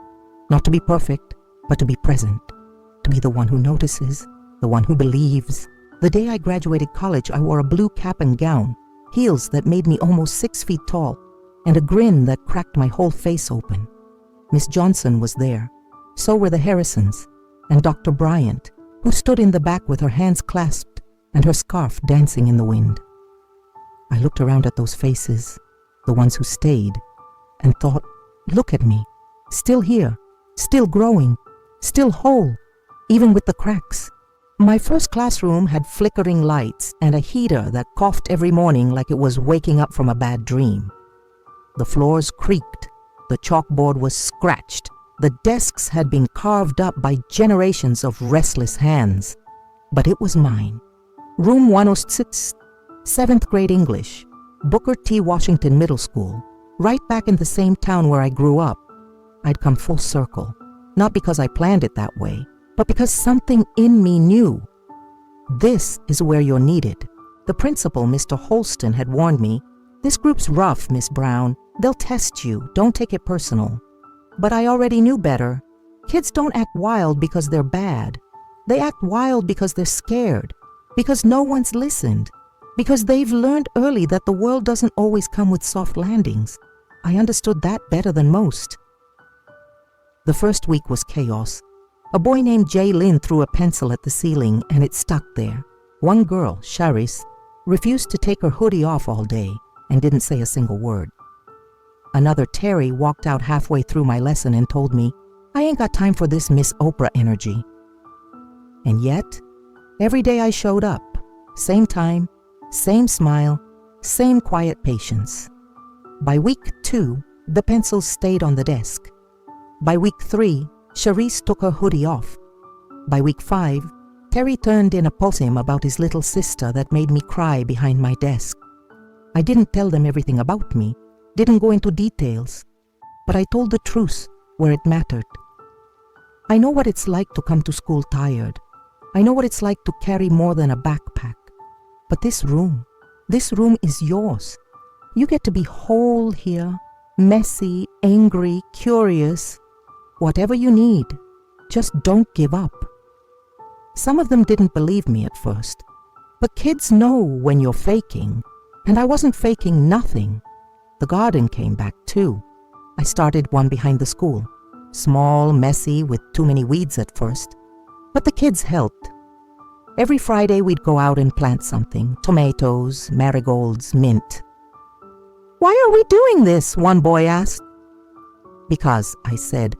Not to be perfect, but to be present. To be the one who notices, the one who believes. The day I graduated college, I wore a blue cap and gown, heels that made me almost 6 feet tall, and a grin that cracked my whole face open. Miss Johnson was there. So were the Harrisons, and Dr. Bryant, who stood in the back with her hands clasped and her scarf dancing in the wind. I looked around at those faces, the ones who stayed, and thought, look at me, still here, still growing, still whole, even with the cracks. My first classroom had flickering lights and a heater that coughed every morning like it was waking up from a bad dream. The floors creaked, the chalkboard was scratched, the desks had been carved up by generations of restless hands. But it was mine. Room 106, 7th grade English, Booker T. Washington Middle School, right back in the same town where I grew up. I'd come full circle, not because I planned it that way, but because something in me knew. This is where you're needed. The principal, Mr. Holston, had warned me, this group's rough, Miss Brown. They'll test you. Don't take it personal. But I already knew better. Kids don't act wild because they're bad. They act wild because they're scared, because no one's listened, because they've learned early that the world doesn't always come with soft landings. I understood that better than most. The first week was chaos. A boy named Jay Lynn threw a pencil at the ceiling and it stuck there. One girl, Charis, refused to take her hoodie off all day and didn't say a single word. Another, Terry, walked out halfway through my lesson and told me, I ain't got time for this Miss Oprah energy. And yet, every day I showed up, same time, same smile, same quiet patience. By week 2, the pencils stayed on the desk. By week 3, Charis took her hoodie off. By week 5, Terry turned in a poem about his little sister that made me cry behind my desk. I didn't tell them everything about me, didn't go into details, but I told the truth where it mattered. I know what it's like to come to school tired. I know what it's like to carry more than a backpack. But this room is yours. You get to be whole here, messy, angry, curious, whatever you need. Just don't give up. Some of them didn't believe me at first, but kids know when you're faking, and I wasn't faking nothing. The garden came back too. I started one behind the school. Small, messy, with too many weeds at first. But the kids helped. Every Friday we'd go out and plant something. Tomatoes, marigolds, mint. Why are we doing this? One boy asked. Because, I said,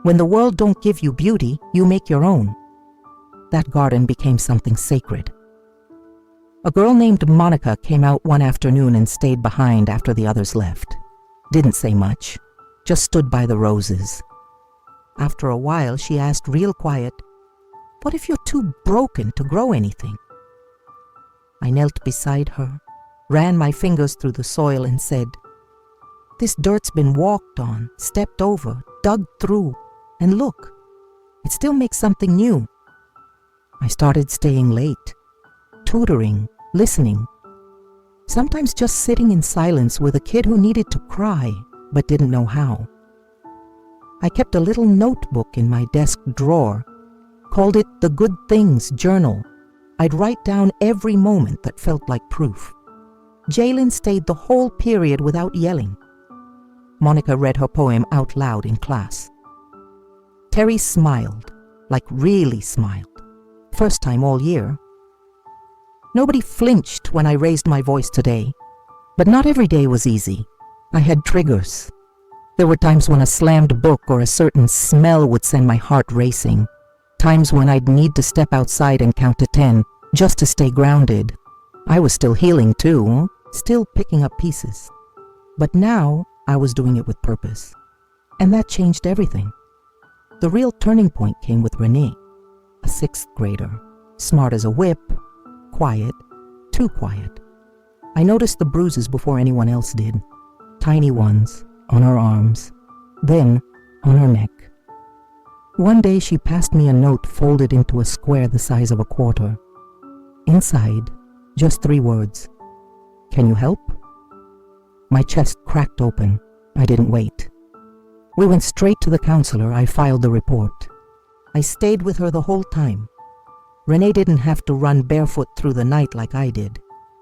when the world don't give you beauty, you make your own. That garden became something sacred. A girl named Monica came out one afternoon and stayed behind after the others left. Didn't say much, just stood by the roses. After a while, she asked real quiet, what if you're too broken to grow anything? I knelt beside her, ran my fingers through the soil and said, this dirt's been walked on, stepped over, dug through, and look, it still makes something new. I started staying late, tutoring, listening, sometimes just sitting in silence with a kid who needed to cry but didn't know how. I kept a little notebook in my desk drawer, called it the Good Things Journal. I'd write down every moment that felt like proof. Jalen stayed the whole period without yelling. Monica read her poem out loud in class. Terry smiled, like really smiled. First time all year. Nobody flinched when I raised my voice today, but not every day was easy. I had triggers. There were times when a slammed book or a certain smell would send my heart racing. Times when I'd need to step outside and count to 10 just to stay grounded. I was still healing too, still picking up pieces. But now I was doing it with purpose. And that changed everything. The real turning point came with Renee, a 6th grader, smart as a whip, quiet, too quiet. I noticed the bruises before anyone else did. Tiny ones on her arms, then on her neck. One day she passed me a note folded into a square the size of a quarter. Inside Just 3 words. Can you help? My chest cracked open. I didn't wait. We went straight to the counselor. I filed the report. I stayed with her the whole time. Renee didn't have to run barefoot through the night like I did.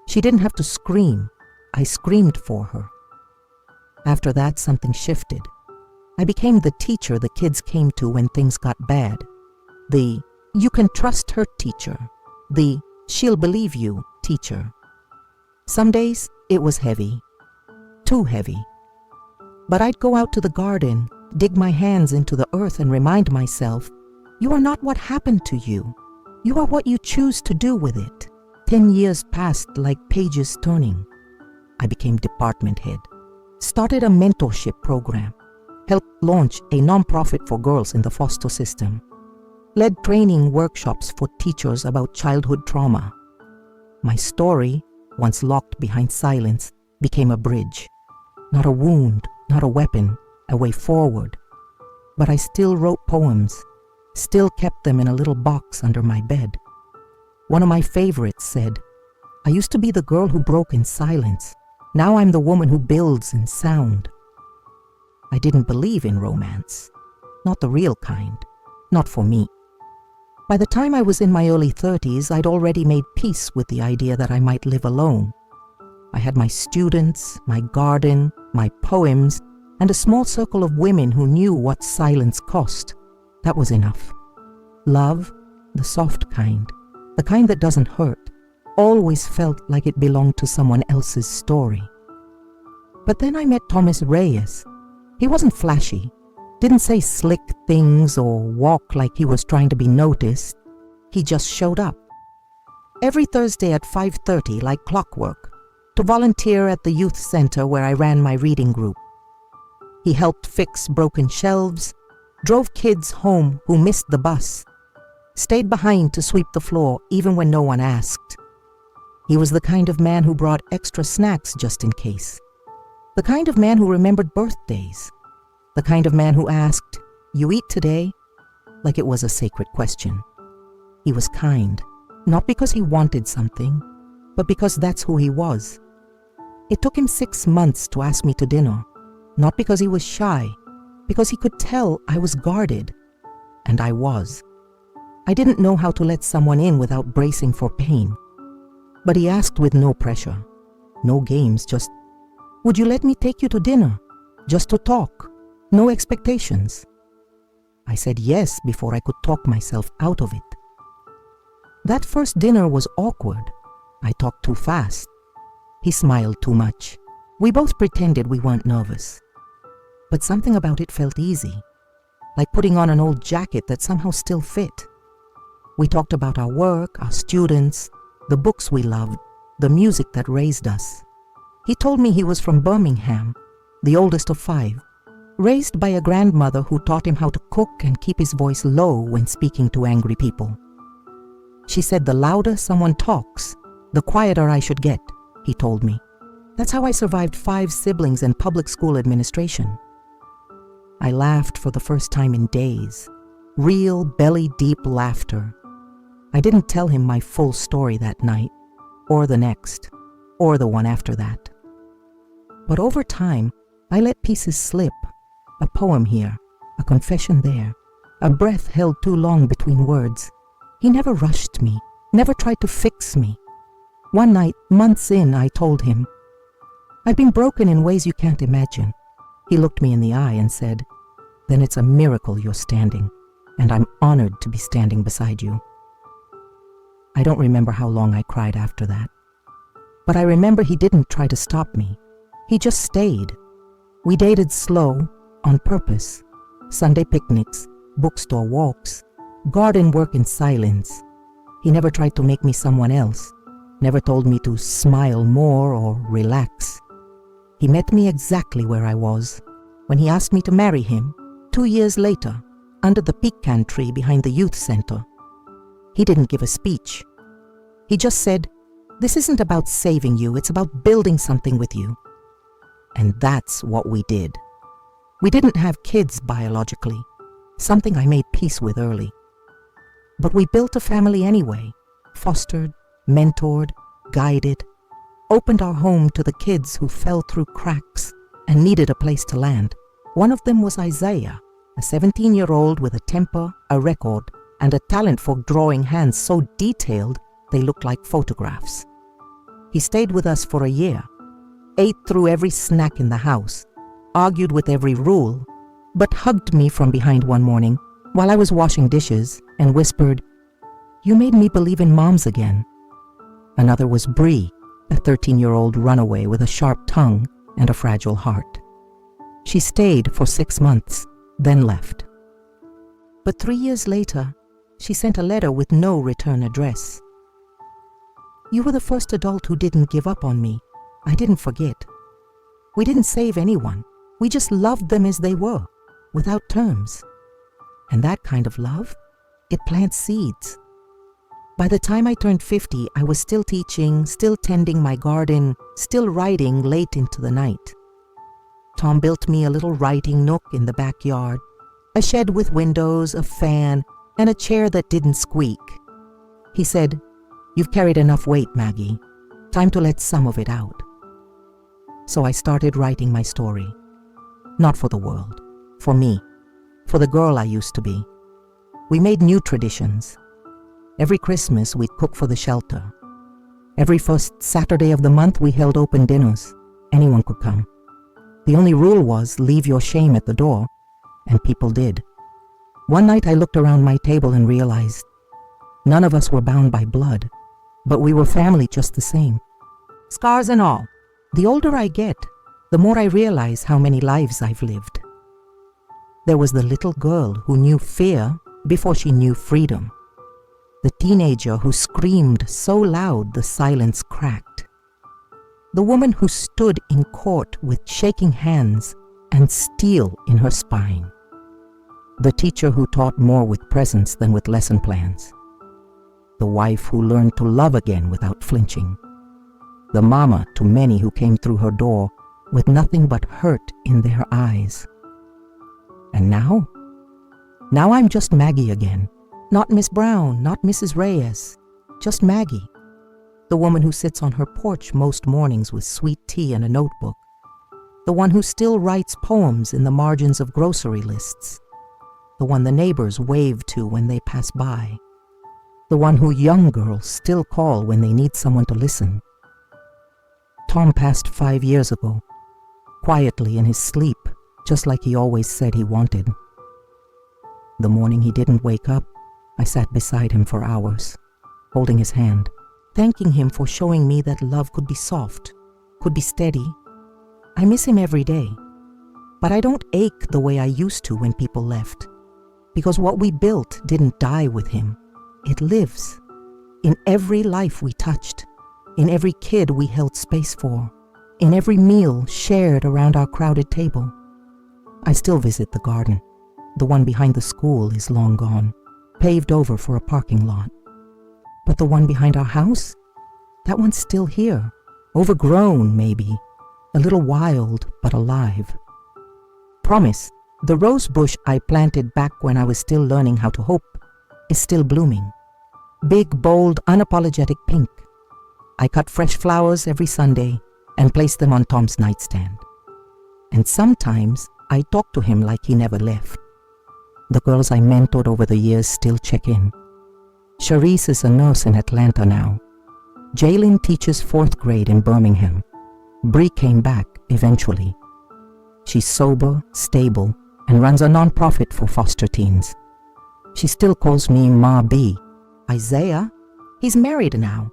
She didn't have to scream. I screamed for her. After that, something shifted. I became the teacher the kids came to when things got bad. The "you can trust her" teacher. The "she'll believe you" teacher. Some days it was heavy. Too heavy. But I'd go out to the garden, dig my hands into the earth and remind myself, you are not what happened to you. You are what you choose to do with it. 10 years passed like pages turning. I became department head, started a mentorship program, helped launch a nonprofit for girls in the foster system, led training workshops for teachers about childhood trauma. My story, once locked behind silence, became a bridge. Not a wound, not a weapon, a way forward. But I still wrote poems, still kept them in a little box under my bed. One of my favorites said, I used to be the girl who broke in silence. Now I'm the woman who builds in sound. I didn't believe in romance. Not the real kind. Not for me. By the time I was in my early 30s, I'd already made peace with the idea that I might live alone. I had my students, my garden, my poems, and a small circle of women who knew what silence cost. That was enough. Love, the soft kind, the kind that doesn't hurt, always felt like it belonged to someone else's story. But then I met Thomas Reyes. He wasn't flashy, didn't say slick things or walk like he was trying to be noticed. He just showed up. Every Thursday at 5:30, like clockwork, to volunteer at the youth center where I ran my reading group. He helped fix broken shelves, drove kids home who missed the bus, stayed behind to sweep the floor even when no one asked. He was the kind of man who brought extra snacks just in case. The kind of man who remembered birthdays. The kind of man who asked, "You eat today?" like it was a sacred question. He was kind, not because he wanted something, but because that's who he was. It took him 6 months to ask me to dinner, not because he was shy, because he could tell I was guarded. And I was. I didn't know how to let someone in without bracing for pain. But he asked with no pressure, no games, just, "Would you let me take you to dinner? Just to talk, no expectations." I said yes before I could talk myself out of it. That first dinner was awkward. I talked too fast. He smiled too much. We both pretended we weren't nervous. But something about it felt easy, like putting on an old jacket that somehow still fit. We talked about our work, our students, the books we loved, the music that raised us. He told me he was from Birmingham, the oldest of 5, raised by a grandmother who taught him how to cook and keep his voice low when speaking to angry people. She said the louder someone talks, the quieter I should get, he told me. That's how I survived 5 siblings and public school administration. I laughed for the first time in days. Real, belly-deep laughter. I didn't tell him my full story that night, or the next, or the one after that. But over time, I let pieces slip. A poem here, a confession there, a breath held too long between words. He never rushed me, never tried to fix me. One night, months in, I told him, "I've been broken in ways you can't imagine." He looked me in the eye and said, "Then it's a miracle you're standing, and I'm honored to be standing beside you." I don't remember how long I cried after that. But I remember he didn't try to stop me. He just stayed. We dated slow, on purpose. Sunday picnics, bookstore walks, garden work in silence. He never tried to make me someone else, never told me to smile more or relax. He met me exactly where I was when he asked me to marry him 2 years later under the pecan tree behind the youth center. He didn't give a speech. He just said, "This isn't about saving you, it's about building something with you." And that's what we did. We didn't have kids biologically, something I made peace with early. But we built a family anyway, fostered, mentored, guided, opened our home to the kids who fell through cracks and needed a place to land. One of them was Isaiah, a 17-year-old with a temper, a record, and a talent for drawing hands so detailed they looked like photographs. He stayed with us for a year, ate through every snack in the house, argued with every rule, but hugged me from behind one morning while I was washing dishes and whispered, "You made me believe in moms again." Another was Bree, a 13-year-old runaway with a sharp tongue and a fragile heart. She stayed for 6 months, then left. But 3 years later, she sent a letter with no return address. "You were the first adult who didn't give up on me. I didn't forget. We didn't save anyone. We just loved them as they were, without terms. And that kind of love, it plants seeds." By the time I turned 50, I was still teaching, still tending my garden, still writing late into the night. Tom built me a little writing nook in the backyard, a shed with windows, a fan, and a chair that didn't squeak. He said, "You've carried enough weight, Maggie. Time to let some of it out." So I started writing my story. Not for the world, for me, for the girl I used to be. We made new traditions. Every Christmas, we'd cook for the shelter. Every first Saturday of the month, we held open dinners. Anyone could come. The only rule was leave your shame at the door, and people did. One night I looked around my table and realized none of us were bound by blood, but we were family just the same. Scars and all. The older I get, the more I realize how many lives I've lived. There was the little girl who knew fear before she knew freedom. The teenager who screamed so loud the silence cracked. The woman who stood in court with shaking hands and steel in her spine. The teacher who taught more with presence than with lesson plans. The wife who learned to love again without flinching. The mama to many who came through her door with nothing but hurt in their eyes. And now? Now I'm just Maggie again. Not Miss Brown, not Mrs. Reyes, just Maggie. The woman who sits on her porch most mornings with sweet tea and a notebook. The one who still writes poems in the margins of grocery lists. The one the neighbors wave to when they pass by. The one who young girls still call when they need someone to listen. Tom passed 5 years ago, quietly in his sleep, just like he always said he wanted. The morning he didn't wake up, I sat beside him for hours, holding his hand, thanking him for showing me that love could be soft, could be steady. I miss him every day, but I don't ache the way I used to when people left, because what we built didn't die with him. It lives in every life we touched, in every kid we held space for, in every meal shared around our crowded table. I still visit the garden. The one behind the school is long gone, paved over for a parking lot. But the one behind our house? That one's still here, overgrown maybe, a little wild but alive. Promise, the rose bush I planted back when I was still learning how to hope is still blooming. Big, bold, unapologetic pink. I cut fresh flowers every Sunday and place them on Tom's nightstand. And sometimes I talk to him like he never left. The girls I mentored over the years still check in. Charisse is a nurse in Atlanta now. Jaylin teaches 4th grade in Birmingham. Bree came back eventually. She's sober, stable, and runs a nonprofit for foster teens. She still calls me Ma B. Isaiah, he's married now,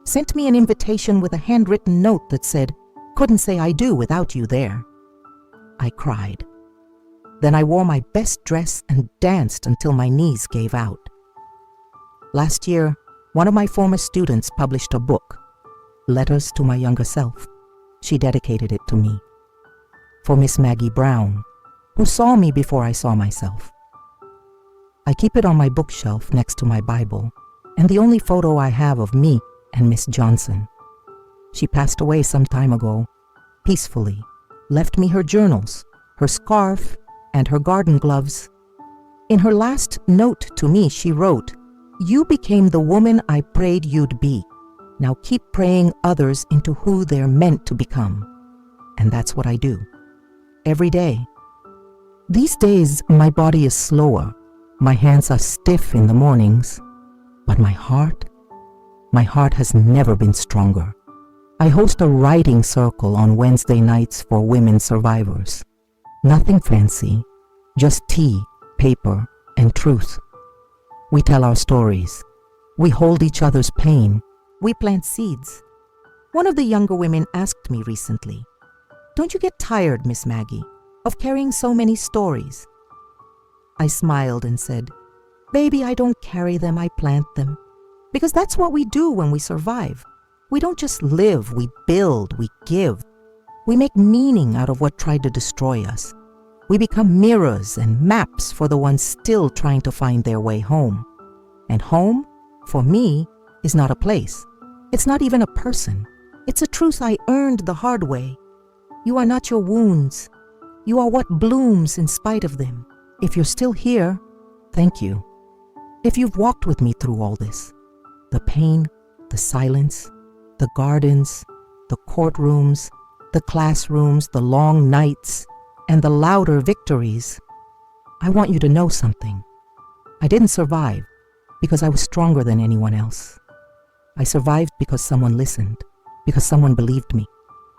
sent me an invitation with a handwritten note that said, "Couldn't say I do without you there." I cried. Then I wore my best dress and danced until my knees gave out. Last year, one of my former students published a book, Letters to My Younger Self. She dedicated it to me. For Miss Maggie Brown, who saw me before I saw myself. I keep it on my bookshelf next to my Bible, and the only photo I have of me and Miss Johnson. She passed away some time ago, peacefully, left me her journals, her scarf, and her garden gloves. In her last note to me, she wrote, "You became the woman I prayed you'd be. Now keep praying others into who they're meant to become. And that's what I do. Every day. These days, my body is slower. My hands are stiff in the mornings. But my heart has never been stronger. I host a writing circle on Wednesday nights for women survivors. Nothing fancy, just tea, paper, and truth. We tell our stories. We hold each other's pain. We plant seeds. One of the younger women asked me recently, "Don't you get tired, Miss Maggie, of carrying so many stories?" I smiled and said, "Baby, I don't carry them, I plant them. Because that's what we do when we survive. We don't just live, we build, we give. We make meaning out of what tried to destroy us. We become mirrors and maps for the ones still trying to find their way home. And home, for me, is not a place. It's not even a person. It's a truth I earned the hard way. You are not your wounds. You are what blooms in spite of them. If you're still here, thank you. If you've walked with me through all this, the pain, the silence, the gardens, the courtrooms, the classrooms, the long nights, and the louder victories, I want you to know something. I didn't survive because I was stronger than anyone else. I survived because someone listened, because someone believed me,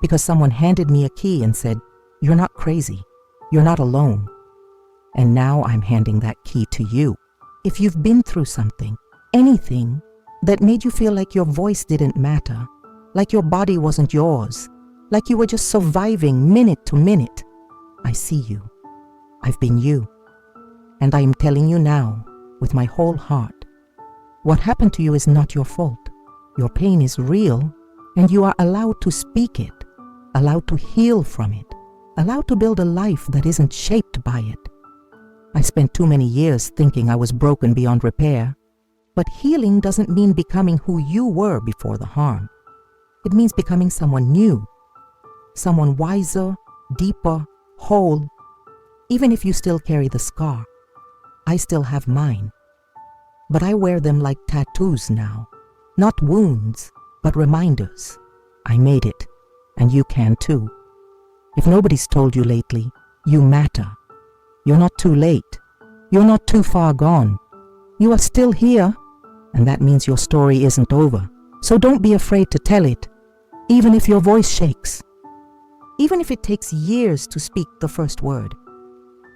because someone handed me a key and said, "You're not crazy. You're not alone." And now I'm handing that key to you. If you've been through something, anything that made you feel like your voice didn't matter, like your body wasn't yours, like you were just surviving minute to minute, I see you. I've been you. And I am telling you now, with my whole heart, what happened to you is not your fault. Your pain is real, and you are allowed to speak it, allowed to heal from it, allowed to build a life that isn't shaped by it. I spent too many years thinking I was broken beyond repair, but healing doesn't mean becoming who you were before the harm. It means becoming someone new, someone wiser, deeper, whole. Even if you still carry the scar, I still have mine. But I wear them like tattoos now, not wounds, but reminders. I made it, and you can too. If nobody's told you lately, you matter. You're not too late. You're not too far gone. You are still here, and that means your story isn't over. So don't be afraid to tell it, even if your voice shakes. Even if it takes years to speak the first word.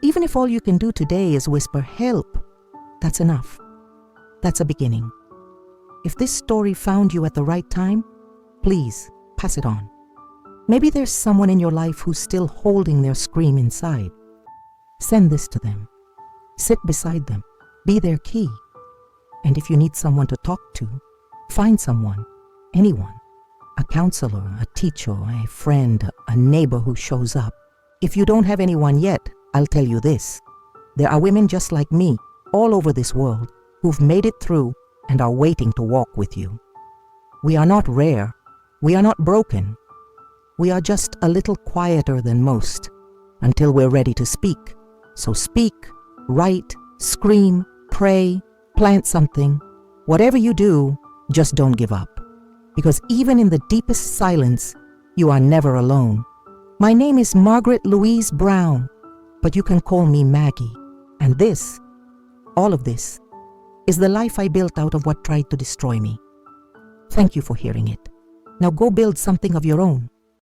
Even if all you can do today is whisper, "Help," that's enough. That's a beginning. If this story found you at the right time, please pass it on. Maybe there's someone in your life who's still holding their scream inside. Send this to them. Sit beside them. Be their key. And if you need someone to talk to, find someone, anyone. A counselor, a teacher, a friend, a neighbor who shows up. If you don't have anyone yet, I'll tell you this. There are women just like me all over this world who've made it through and are waiting to walk with you. We are not rare. We are not broken. We are just a little quieter than most until we're ready to speak. So speak, write, scream, pray, plant something. Whatever you do, just don't give up. Because even in the deepest silence, you are never alone. My name is Margaret Louise Brown, but you can call me Maggie. And this, all of this, is the life I built out of what tried to destroy me. Thank you for hearing it. Now go build something of your own.